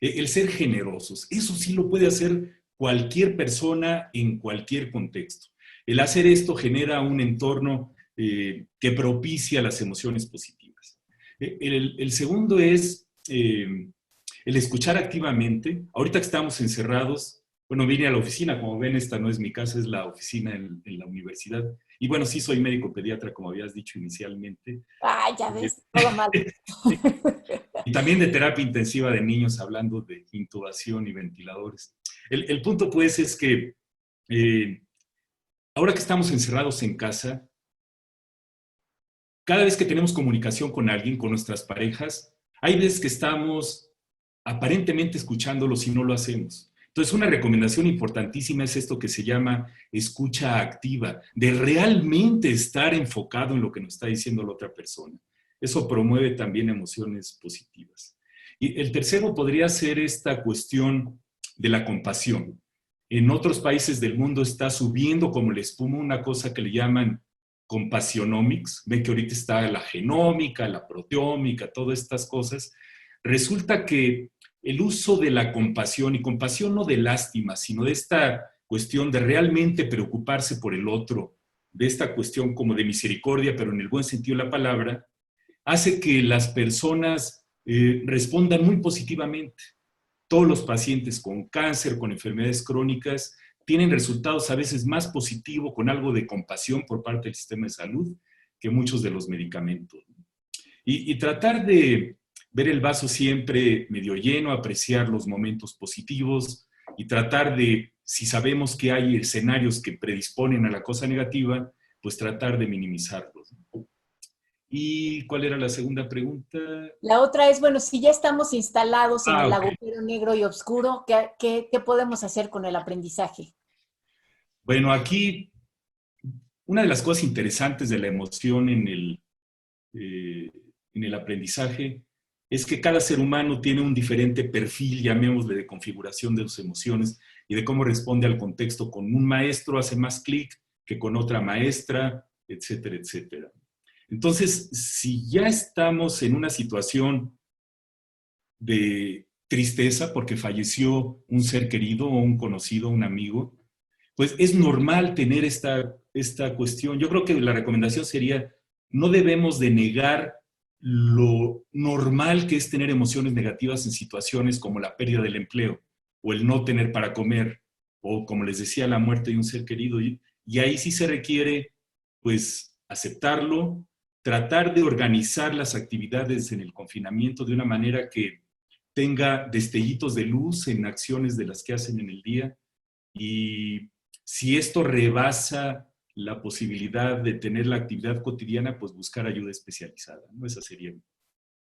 El ser generosos, eso sí lo puede hacer cualquier persona en cualquier contexto. El hacer esto genera un entorno que propicia las emociones positivas. El segundo es el escuchar activamente. Ahorita que estamos encerrados, bueno, vine a la oficina, como ven, esta no es mi casa, es la oficina en la universidad. Y bueno, sí soy médico pediatra, como habías dicho inicialmente. Ay, ya ves, todo mal. Y también de terapia intensiva de niños, hablando de intubación y ventiladores. El punto, pues, es que ahora que estamos encerrados en casa, cada vez que tenemos comunicación con alguien, con nuestras parejas, hay veces que estamos aparentemente escuchándolos y no lo hacemos. Entonces, una recomendación importantísima es esto que se llama escucha activa, de realmente estar enfocado en lo que nos está diciendo la otra persona. Eso promueve también emociones positivas. Y el tercero podría ser esta cuestión de la compasión. En otros países del mundo está subiendo como la espuma una cosa que le llaman compassionomics. Ven que ahorita está la genómica, la proteómica, todas estas cosas. Resulta que el uso de la compasión, y compasión no de lástima, sino de esta cuestión de realmente preocuparse por el otro, de esta cuestión como de misericordia, pero en el buen sentido de la palabra, hace que las personas respondan muy positivamente. Todos los pacientes con cáncer, con enfermedades crónicas, tienen resultados a veces más positivos con algo de compasión por parte del sistema de salud que muchos de los medicamentos. Y tratar de ver el vaso siempre medio lleno, apreciar los momentos positivos y tratar de, si sabemos que hay escenarios que predisponen a la cosa negativa, pues tratar de minimizarlos. ¿Y cuál era la segunda pregunta? La otra es, bueno, si ya estamos instalados en el agujero negro y oscuro, ¿qué podemos hacer con el aprendizaje? Bueno, aquí una de las cosas interesantes de la emoción en el aprendizaje es que cada ser humano tiene un diferente perfil, llamémosle, de configuración de sus emociones y de cómo responde al contexto. Con un maestro hace más clic que con otra maestra, etcétera, etcétera. Entonces, si ya estamos en una situación de tristeza porque falleció un ser querido o un conocido, un amigo, pues es normal tener esta cuestión. Yo creo que la recomendación sería, no debemos de negar lo normal que es tener emociones negativas en situaciones como la pérdida del empleo o el no tener para comer o, como les decía, la muerte de un ser querido. Y ahí sí se requiere, pues, aceptarlo, tratar de organizar las actividades en el confinamiento de una manera que tenga destellitos de luz en acciones de las que hacen en el día. Y si esto rebasa la posibilidad de tener la actividad cotidiana, pues buscar ayuda especializada, ¿no? Esa sería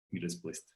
mi respuesta.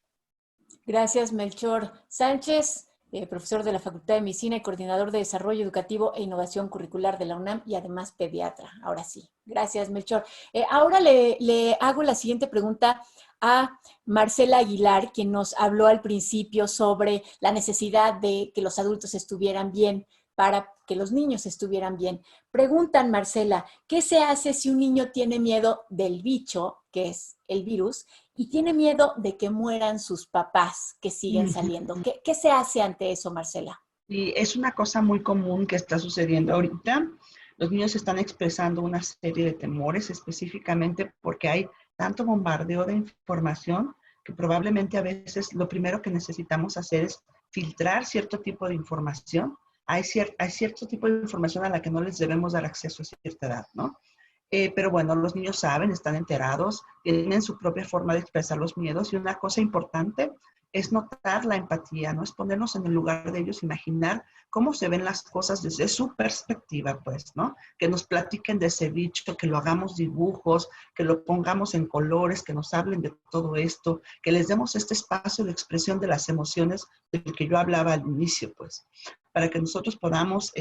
Gracias, Melchor Sánchez, profesor de la Facultad de Medicina y coordinador de Desarrollo Educativo e Innovación Curricular de la UNAM y además pediatra. Ahora sí. Gracias, Melchor. Ahora le hago la siguiente pregunta a Marcela Aguilar, quien nos habló al principio sobre la necesidad de que los adultos estuvieran bien para que los niños estuvieran bien. Preguntan, Marcela, ¿qué se hace si un niño tiene miedo del bicho, que es el virus, y tiene miedo de que mueran sus papás que siguen saliendo? ¿Qué se hace ante eso, Marcela? Y es una cosa muy común que está sucediendo ahorita. Los niños están expresando una serie de temores específicamente porque hay tanto bombardeo de información que probablemente a veces lo primero que necesitamos hacer es filtrar cierto tipo de información. Hay cierto tipo de información a la que no les debemos dar acceso a cierta edad, ¿no? Pero bueno, los niños saben, están enterados, tienen su propia forma de expresar los miedos y una cosa importante es notar la empatía, ¿no? Es ponernos en el lugar de ellos, imaginar cómo se ven las cosas desde su perspectiva, pues, ¿no? Que nos platiquen de ese bicho, que lo hagamos dibujos, que lo pongamos en colores, que nos hablen de todo esto, que les demos este espacio de expresión de las emociones del que yo hablaba al inicio, pues, para que nosotros podamos,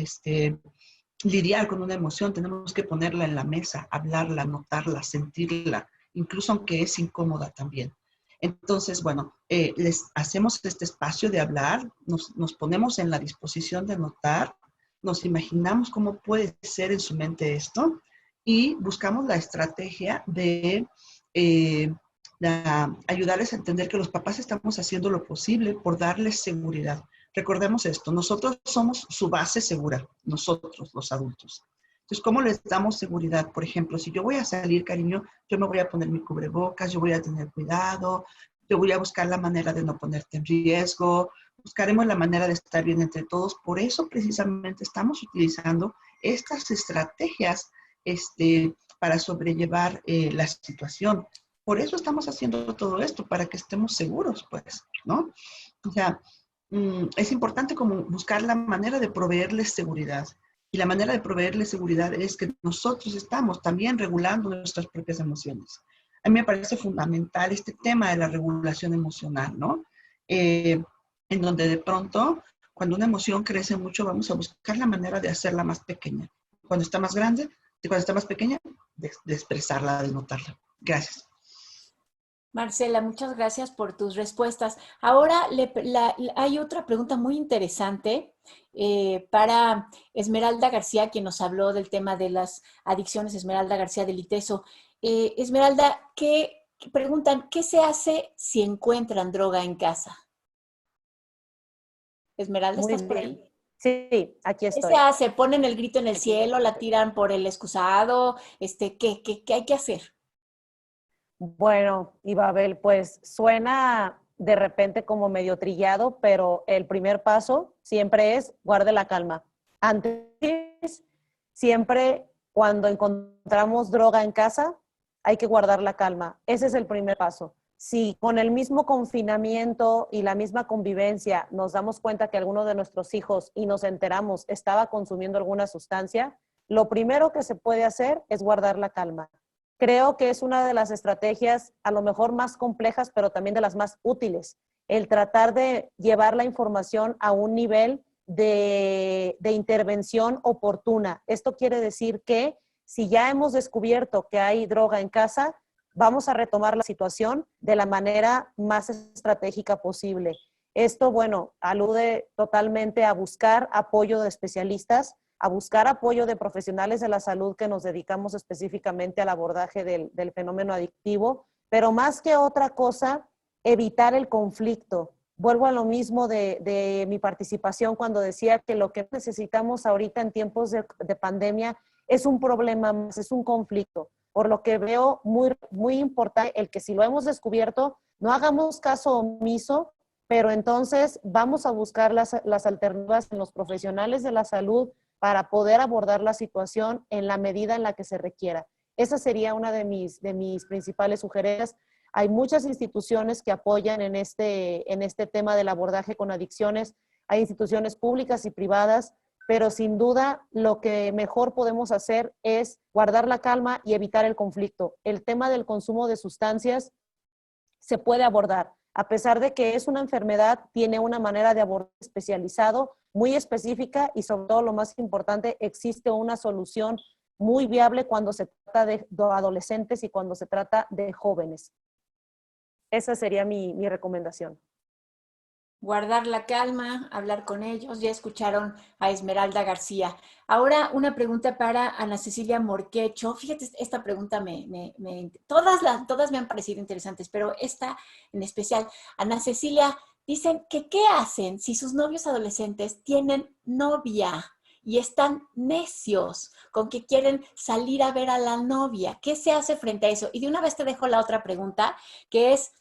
lidiar con una emoción, tenemos que ponerla en la mesa, hablarla, notarla, sentirla, incluso aunque es incómoda también. Entonces, bueno, les hacemos este espacio de hablar, nos ponemos en la disposición de notar, nos imaginamos cómo puede ser en su mente esto y buscamos la estrategia de ayudarles a entender que los papás estamos haciendo lo posible por darles seguridad. Recordemos esto, nosotros somos su base segura, nosotros los adultos. Entonces, ¿cómo les damos seguridad? Por ejemplo, si yo voy a salir, cariño, yo me voy a poner mi cubrebocas, yo voy a tener cuidado, yo voy a buscar la manera de no ponerte en riesgo, buscaremos la manera de estar bien entre todos. Por eso precisamente estamos utilizando estas estrategias para sobrellevar la situación. Por eso estamos haciendo todo esto, para que estemos seguros, pues, ¿no? O sea, es importante como buscar la manera de proveerles seguridad. Y la manera de proveerles seguridad es que nosotros estamos también regulando nuestras propias emociones. A mí me parece fundamental este tema de la regulación emocional, ¿no? En donde de pronto, cuando una emoción crece mucho, vamos a buscar la manera de hacerla más pequeña. Cuando está más grande, cuando está más pequeña, de expresarla, de notarla. Gracias. Marcela, muchas gracias por tus respuestas. Ahora hay otra pregunta muy interesante para Esmeralda García, quien nos habló del tema de las adicciones, Esmeralda García del ITESO. Esmeralda, preguntan, ¿qué se hace si encuentran droga en casa? Esmeralda, Muy ¿estás por bien. ahí? Sí, aquí ¿Qué estoy. se hace? ¿Ponen el grito en el cielo? ¿La tiran por el excusado? ¿Qué hay que hacer? Bueno, Ibabel, pues suena de repente como medio trillado, pero el primer paso siempre es guarde la calma. Antes, siempre cuando encontramos droga en casa, hay que guardar la calma. Ese es el primer paso. Si con el mismo confinamiento y la misma convivencia nos damos cuenta que alguno de nuestros hijos y nos enteramos estaba consumiendo alguna sustancia, lo primero que se puede hacer es guardar la calma. Creo que es una de las estrategias a lo mejor más complejas, pero también de las más útiles, el tratar de llevar la información a un nivel de intervención oportuna. Esto quiere decir que si ya hemos descubierto que hay droga en casa, vamos a retomar la situación de la manera más estratégica posible. Esto, bueno, alude totalmente a buscar apoyo de especialistas, a buscar apoyo de profesionales de la salud que nos dedicamos específicamente al abordaje del fenómeno adictivo, pero más que otra cosa, evitar el conflicto. Vuelvo a lo mismo de mi participación cuando decía que lo que necesitamos ahorita en tiempos de pandemia es un problema más, es un conflicto. Por lo que veo muy importante el que si lo hemos descubierto, no hagamos caso omiso, pero entonces vamos a buscar las alternativas en los profesionales de la salud para poder abordar la situación en la medida en la que se requiera. Esa sería una de mis principales sugerencias. Hay muchas instituciones que apoyan en este tema del abordaje con adicciones. Hay instituciones públicas y privadas, pero sin duda lo que mejor podemos hacer es guardar la calma y evitar el conflicto. El tema del consumo de sustancias se puede abordar. A pesar de que es una enfermedad, tiene una manera de abordar especializado, muy específica y sobre todo lo más importante, existe una solución muy viable cuando se trata de adolescentes y cuando se trata de jóvenes. Esa sería mi recomendación. Guardar la calma, hablar con ellos. Ya escucharon a Esmeralda García. Ahora una pregunta para Ana Cecilia Morquecho. Fíjate, esta pregunta todas me han parecido interesantes, pero esta en especial. Ana Cecilia, dicen que ¿qué hacen si sus novios adolescentes tienen novia y están necios con que quieren salir a ver a la novia? ¿Qué se hace frente a eso? Y de una vez te dejo la otra pregunta, que es...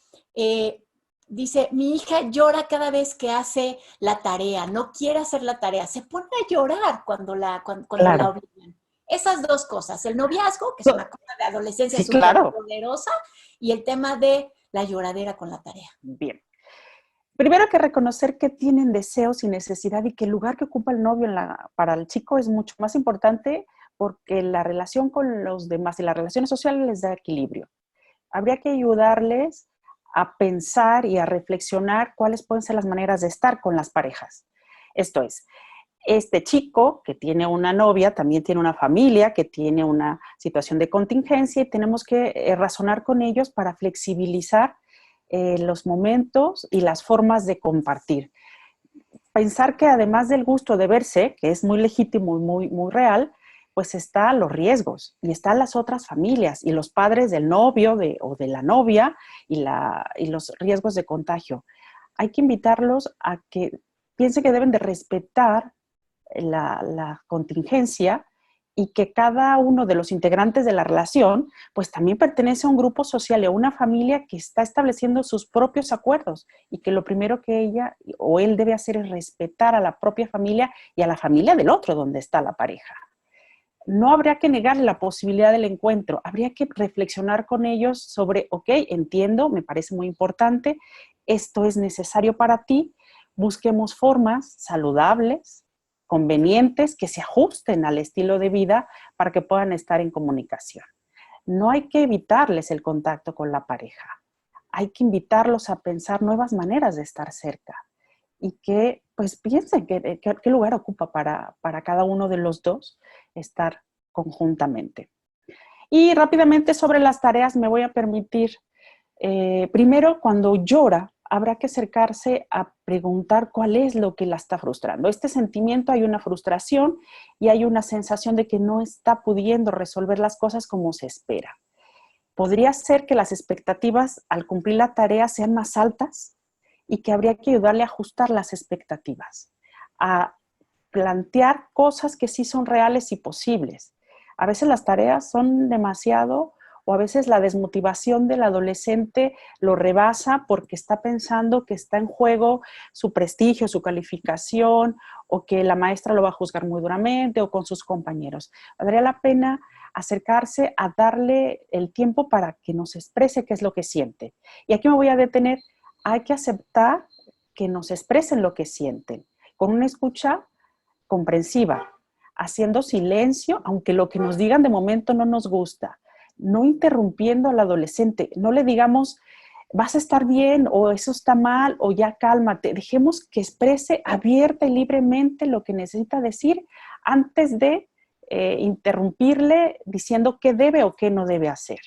dice, mi hija llora cada vez que hace la tarea, no quiere hacer la tarea, se pone a llorar cuando la obligan. Esas dos cosas, el noviazgo, que es una cosa de adolescencia sí, súper claro, poderosa, y el tema de la lloradera con la tarea. Bien. Primero hay que reconocer que tienen deseos y necesidad y que el lugar que ocupa el novio para el chico es mucho más importante porque la relación con los demás y las relaciones sociales les da equilibrio. Habría que ayudarles a pensar y a reflexionar cuáles pueden ser las maneras de estar con las parejas. Esto es, este chico que tiene una novia también tiene una familia, que tiene una situación de contingencia y tenemos que razonar con ellos para flexibilizar los momentos y las formas de compartir. Pensar que además del gusto de verse, que es muy legítimo y muy real, pues están los riesgos y están las otras familias y los padres del novio o de la novia y los riesgos de contagio. Hay que invitarlos a que piensen que deben de respetar la contingencia y que cada uno de los integrantes de la relación pues también pertenece a un grupo social y a una familia que está estableciendo sus propios acuerdos y que lo primero que ella o él debe hacer es respetar a la propia familia y a la familia del otro donde está la pareja. No habría que negarle la posibilidad del encuentro, habría que reflexionar con ellos sobre, ok, entiendo, me parece muy importante, esto es necesario para ti, busquemos formas saludables, convenientes, que se ajusten al estilo de vida para que puedan estar en comunicación. No hay que evitarles el contacto con la pareja, hay que invitarlos a pensar nuevas maneras de estar cerca y que pues piensen qué lugar ocupa para cada uno de los dos estar conjuntamente. Y rápidamente sobre las tareas me voy a permitir, primero cuando llora, habrá que acercarse a preguntar cuál es lo que la está frustrando. Este sentimiento, hay una frustración y hay una sensación de que no está pudiendo resolver las cosas como se espera. Podría ser que las expectativas al cumplir la tarea sean más altas y que habría que ayudarle a ajustar las expectativas, a plantear cosas que sí son reales y posibles. A veces las tareas son demasiado o a veces la desmotivación del adolescente lo rebasa porque está pensando que está en juego su prestigio, su calificación o que la maestra lo va a juzgar muy duramente o con sus compañeros. Valdría la pena acercarse a darle el tiempo para que nos exprese qué es lo que siente. Y aquí me voy a detener. Hay que aceptar que nos expresen lo que sienten, con una escucha comprensiva, haciendo silencio, aunque lo que nos digan de momento no nos gusta, no interrumpiendo al adolescente, no le digamos, vas a estar bien, o eso está mal, o ya cálmate, dejemos que exprese abierta y libremente lo que necesita decir antes de interrumpirle diciendo qué debe o qué no debe hacer.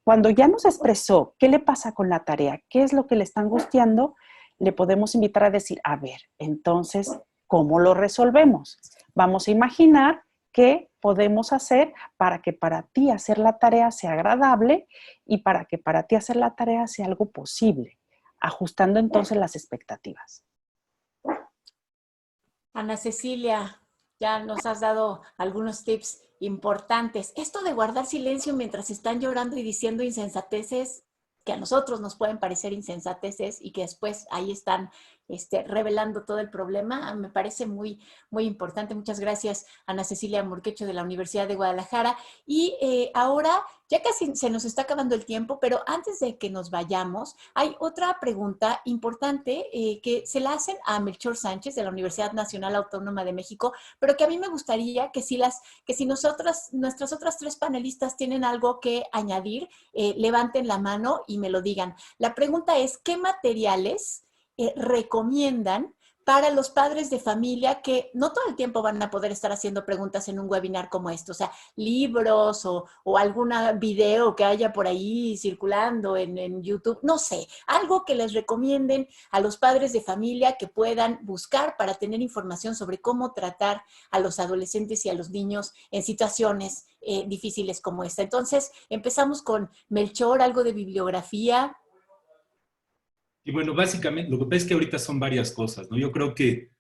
Cuando ya nos expresó qué le pasa con la tarea, qué es lo que le está angustiando, le podemos invitar a decir, a ver, entonces, ¿cómo lo resolvemos? Vamos a imaginar qué podemos hacer para que para ti hacer la tarea sea agradable y para que para ti hacer la tarea sea algo posible, ajustando entonces las expectativas. Ana Cecilia, ya nos has dado algunos tips importantes. Esto de guardar silencio mientras están llorando y diciendo insensateces que a nosotros nos pueden parecer insensateces y que después ahí están revelando todo el problema, me parece muy, muy importante. Muchas gracias, Ana Cecilia Murquecho de la Universidad de Guadalajara. Y ahora, ya casi se nos está acabando el tiempo, pero antes de que nos vayamos, hay otra pregunta importante que se la hacen a Melchor Sánchez de la Universidad Nacional Autónoma de México, pero que a mí me gustaría que si nuestras otras tres panelistas tienen algo que añadir, levanten la mano y me lo digan. La pregunta es, ¿qué materiales recomiendan para los padres de familia que no todo el tiempo van a poder estar haciendo preguntas en un webinar como esto? O sea, libros o algún video que haya por ahí circulando en YouTube, no sé, algo que les recomienden a los padres de familia que puedan buscar para tener información sobre cómo tratar a los adolescentes y a los niños en situaciones difíciles como esta. Entonces, empezamos con Melchor, algo de bibliografía. Y bueno, básicamente, lo que pasa es que ahorita son varias cosas, ¿no? Yo creo que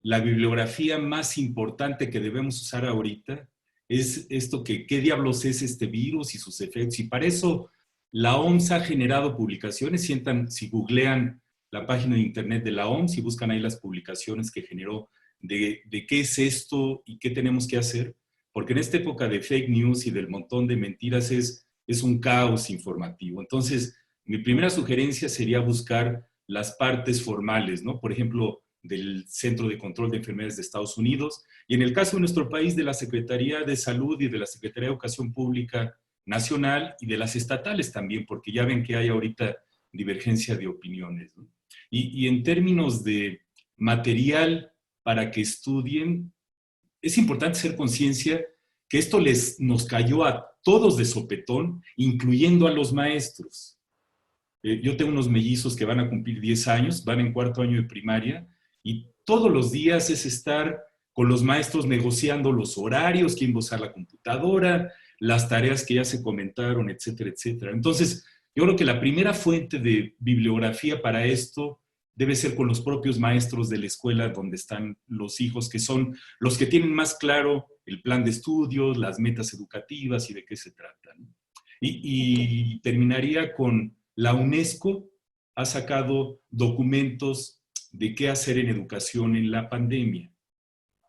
la bibliografía más importante que debemos usar ahorita es esto que, ¿qué diablos es este virus y sus efectos? Y para eso la OMS ha generado publicaciones. Si googlean la página de internet de la OMS y buscan ahí las publicaciones que generó de qué es esto y qué tenemos que hacer, porque en esta época de fake news y del montón de mentiras es un caos informativo. Entonces, mi primera sugerencia sería buscar las partes formales, ¿no? Por ejemplo, del Centro de Control de Enfermedades de Estados Unidos, y en el caso de nuestro país, de la Secretaría de Salud y de la Secretaría de Educación Pública Nacional y de las estatales también, porque ya ven que hay ahorita divergencia de opiniones, ¿no? Y en términos de material para que estudien, es importante hacer conciencia que esto nos cayó a todos de sopetón, incluyendo a los maestros. Yo tengo unos mellizos que van a cumplir 10 años, van en 4º año de primaria, y todos los días es estar con los maestros negociando los horarios, quién va a usar la computadora, las tareas que ya se comentaron, etcétera, etcétera. Entonces, yo creo que la primera fuente de bibliografía para esto debe ser con los propios maestros de la escuela donde están los hijos, que son los que tienen más claro el plan de estudios, las metas educativas y de qué se trata, ¿no? Y terminaría con la UNESCO ha sacado documentos de qué hacer en educación en la pandemia.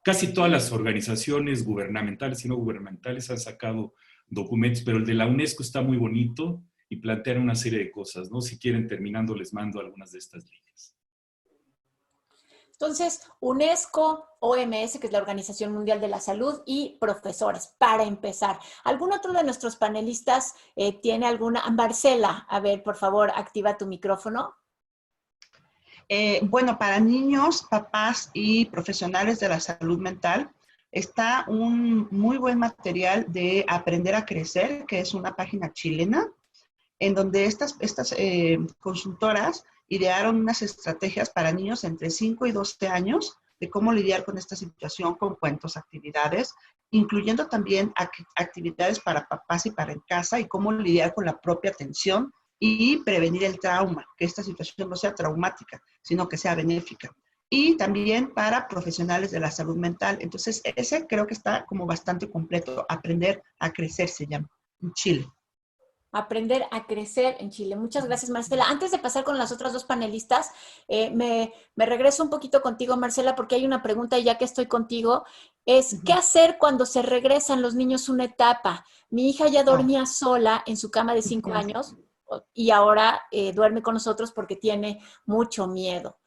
Casi todas las organizaciones gubernamentales y no gubernamentales han sacado documentos, pero el de la UNESCO está muy bonito y plantean una serie de cosas, ¿no? Si quieren, terminando, les mando algunas de estas líneas. Entonces, UNESCO, OMS, que es la Organización Mundial de la Salud, y profesores, para empezar. ¿Algún otro de nuestros panelistas tiene alguna? Marcela, a ver, por favor, activa tu micrófono. Bueno, para niños, papás y profesionales de la salud mental, está un muy buen material de Aprender a Crecer, que es una página chilena, en donde estas consultoras idearon unas estrategias para niños entre 5 y 12 años de cómo lidiar con esta situación, con cuentos, actividades, incluyendo también actividades para papás y para en casa, y cómo lidiar con la propia atención y prevenir el trauma, que esta situación no sea traumática, sino que sea benéfica. Y también para profesionales de la salud mental. Entonces, ese creo que está como bastante completo. Aprender a Crecer se llama, en Chile. Aprender a Crecer en Chile. Muchas gracias, Marcela. Antes de pasar con las otras dos panelistas, me regreso un poquito contigo, Marcela, porque hay una pregunta, y ya que estoy contigo, es ¿qué hacer cuando se regresan los niños una etapa? Mi hija ya dormía sola en su cama de 5 años y ahora duerme con nosotros porque tiene mucho miedo.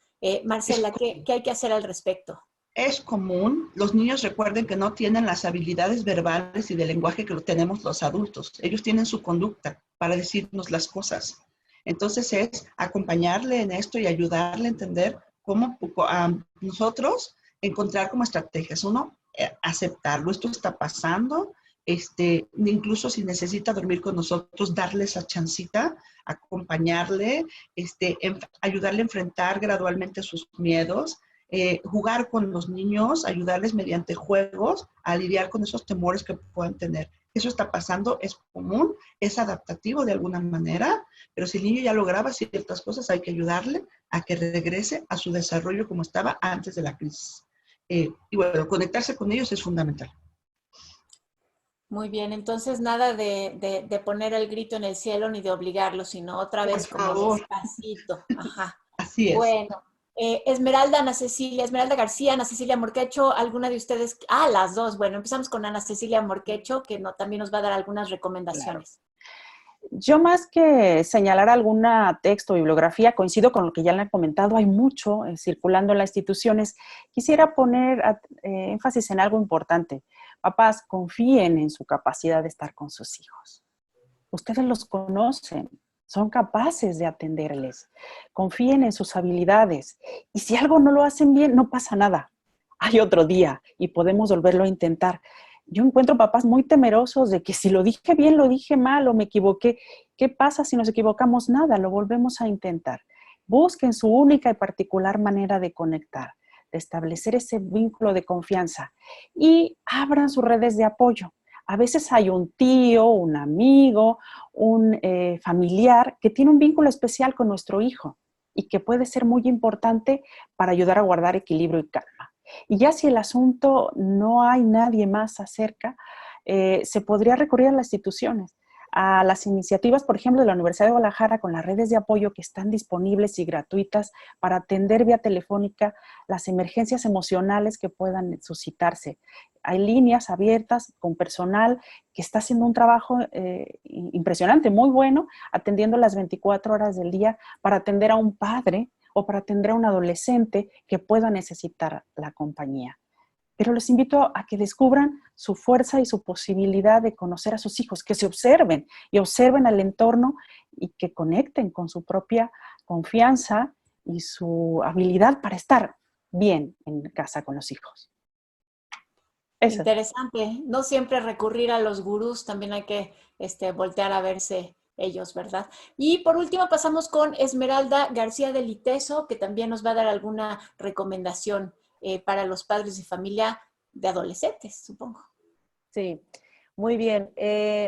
Marcela, ¿qué hay que hacer al respecto? Es común, los niños recuerden que no tienen las habilidades verbales y de lenguaje que lo tenemos los adultos. Ellos tienen su conducta para decirnos las cosas. Entonces es acompañarle en esto y ayudarle a entender cómo nosotros encontrar como estrategias. Uno, aceptarlo, esto está pasando, incluso si necesita dormir con nosotros, darle esa chancita, acompañarle, ayudarle a enfrentar gradualmente sus miedos. jugar con los niños, ayudarles mediante juegos a lidiar con esos temores que puedan tener. Eso está pasando, es común, es adaptativo de alguna manera, pero si el niño ya lograba ciertas cosas, hay que ayudarle a que regrese a su desarrollo como estaba antes de la crisis. Y bueno, conectarse con ellos es fundamental. Muy bien, entonces nada de poner el grito en el cielo ni de obligarlo, sino otra Por vez como favor. despacito. Ajá. Así es. Bueno, Esmeralda, Ana Cecilia, Esmeralda García, Ana Cecilia Morquecho, ¿alguna de ustedes? Ah, las dos. Bueno, empezamos con Ana Cecilia Morquecho, que también nos va a dar algunas recomendaciones. Yo más que señalar alguna texto o bibliografía, coincido con lo que ya le han comentado, hay mucho circulando en las instituciones. Quisiera poner énfasis en algo importante. Papás, confíen en su capacidad de estar con sus hijos. Ustedes los conocen, son capaces de atenderles. Confíen en sus habilidades. Y si algo no lo hacen bien, no pasa nada. Hay otro día y podemos volverlo a intentar. Yo encuentro papás muy temerosos de que si lo dije bien, lo dije mal o me equivoqué. ¿Qué pasa si nos equivocamos? Nada, lo volvemos a intentar. Busquen su única y particular manera de conectar, de establecer ese vínculo de confianza y abran sus redes de apoyo. A veces hay un tío, un amigo, un familiar que tiene un vínculo especial con nuestro hijo y que puede ser muy importante para ayudar a guardar equilibrio y calma. Y ya si el asunto no hay nadie más cerca, se podría recurrir a las instituciones, a las iniciativas, por ejemplo, de la Universidad de Guadalajara con las redes de apoyo que están disponibles y gratuitas para atender vía telefónica las emergencias emocionales que puedan suscitarse. Hay líneas abiertas con personal que está haciendo un trabajo impresionante, muy bueno, atendiendo las 24 horas del día para atender a un padre o para atender a un adolescente que pueda necesitar la compañía. Pero les invito a que descubran su fuerza y su posibilidad de conocer a sus hijos, que se observen y observen al entorno y que conecten con su propia confianza y su habilidad para estar bien en casa con los hijos. Eso. Interesante. No siempre recurrir a los gurús, también hay que voltear a verse ellos, ¿verdad? Y por último pasamos con Esmeralda García del Iteso, que también nos va a dar alguna recomendación para los padres de familia de adolescentes, supongo. Sí, muy bien.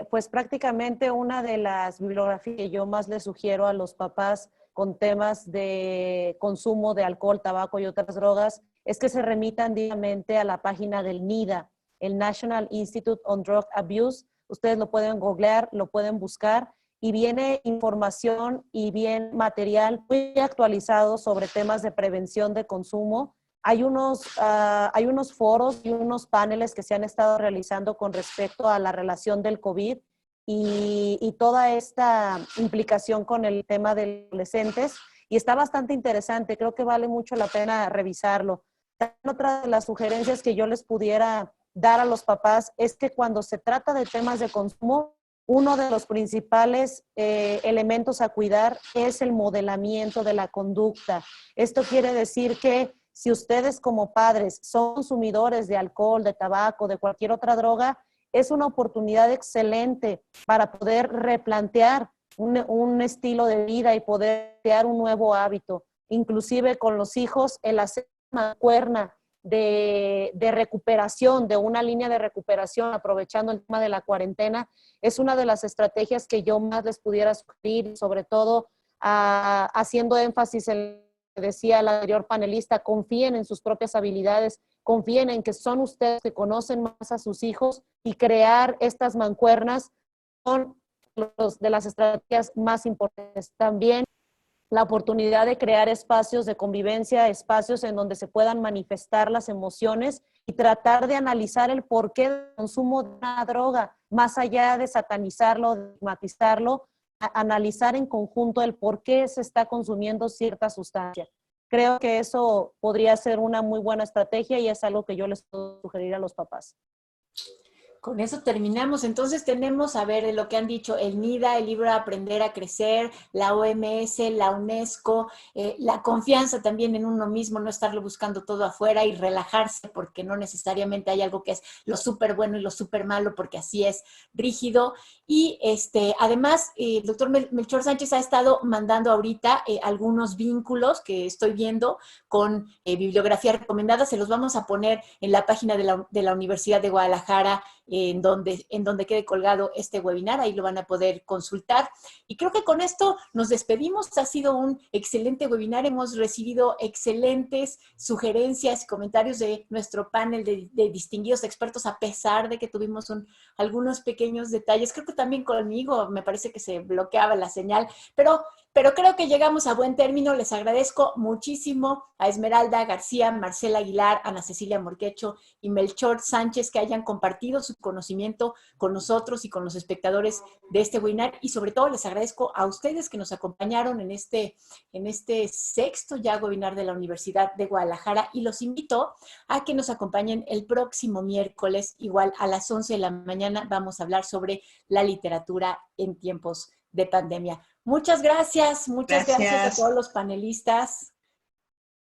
Pues prácticamente una de las bibliografías que yo más les sugiero a los papás con temas de consumo de alcohol, tabaco y otras drogas es que se remitan directamente a la página del NIDA, el National Institute on Drug Abuse. Ustedes lo pueden googlear, lo pueden buscar y viene información y bien material muy actualizado sobre temas de prevención de consumo. Hay unos foros y unos paneles que se han estado realizando con respecto a la relación del COVID y toda esta implicación con el tema de adolescentes. Y está bastante interesante, creo que vale mucho la pena revisarlo. Otra de las sugerencias que yo les pudiera dar a los papás es que cuando se trata de temas de consumo, uno de los principales elementos a cuidar es el modelamiento de la conducta. Esto quiere decir que si ustedes como padres son consumidores de alcohol, de tabaco, de cualquier otra droga, es una oportunidad excelente para poder replantear un estilo de vida y poder crear un nuevo hábito. Inclusive con los hijos, el hacer una mancuerna de recuperación, de una línea de recuperación, aprovechando el tema de la cuarentena, es una de las estrategias que yo más les pudiera sugerir, sobre todo haciendo énfasis en lo que decía la anterior panelista, confíen en sus propias habilidades, confíen en que son ustedes que conocen más a sus hijos y crear estas mancuernas son de las estrategias más importantes. También la oportunidad de crear espacios de convivencia, espacios en donde se puedan manifestar las emociones y tratar de analizar el porqué del consumo de una droga, más allá de satanizarlo, de estigmatizarlo, analizar en conjunto el por qué se está consumiendo cierta sustancia. Creo que eso podría ser una muy buena estrategia y es algo que yo les puedo sugerir a los papás. Con eso terminamos. Entonces tenemos, a ver, de lo que han dicho, el NIDA, el libro Aprender a Crecer, la OMS, la UNESCO, la confianza también en uno mismo, no estarlo buscando todo afuera y relajarse porque no necesariamente hay algo que es lo súper bueno y lo súper malo porque así es rígido. Y además, el doctor Melchor Sánchez ha estado mandando ahorita algunos vínculos que estoy viendo con bibliografía recomendada. Se los vamos a poner en la página de la Universidad de Guadalajara, en donde quede colgado este webinar, ahí lo van a poder consultar. Y creo que con esto nos despedimos. Ha sido un excelente webinar, hemos recibido excelentes sugerencias y comentarios de nuestro panel de distinguidos expertos, a pesar de que tuvimos algunos pequeños detalles. Creo que también conmigo me parece que se bloqueaba la señal, pero creo que llegamos a buen término. Les agradezco muchísimo a Esmeralda García, Marcela Aguilar, Ana Cecilia Morquecho y Melchor Sánchez que hayan compartido su conocimiento con nosotros y con los espectadores de este webinar, y sobre todo les agradezco a ustedes que nos acompañaron en este sexto ya webinar de la Universidad de Guadalajara, y los invito a que nos acompañen el próximo miércoles, igual a las 11 de la mañana. Vamos a hablar sobre la literatura en tiempos de pandemia. Muchas gracias a todos los panelistas.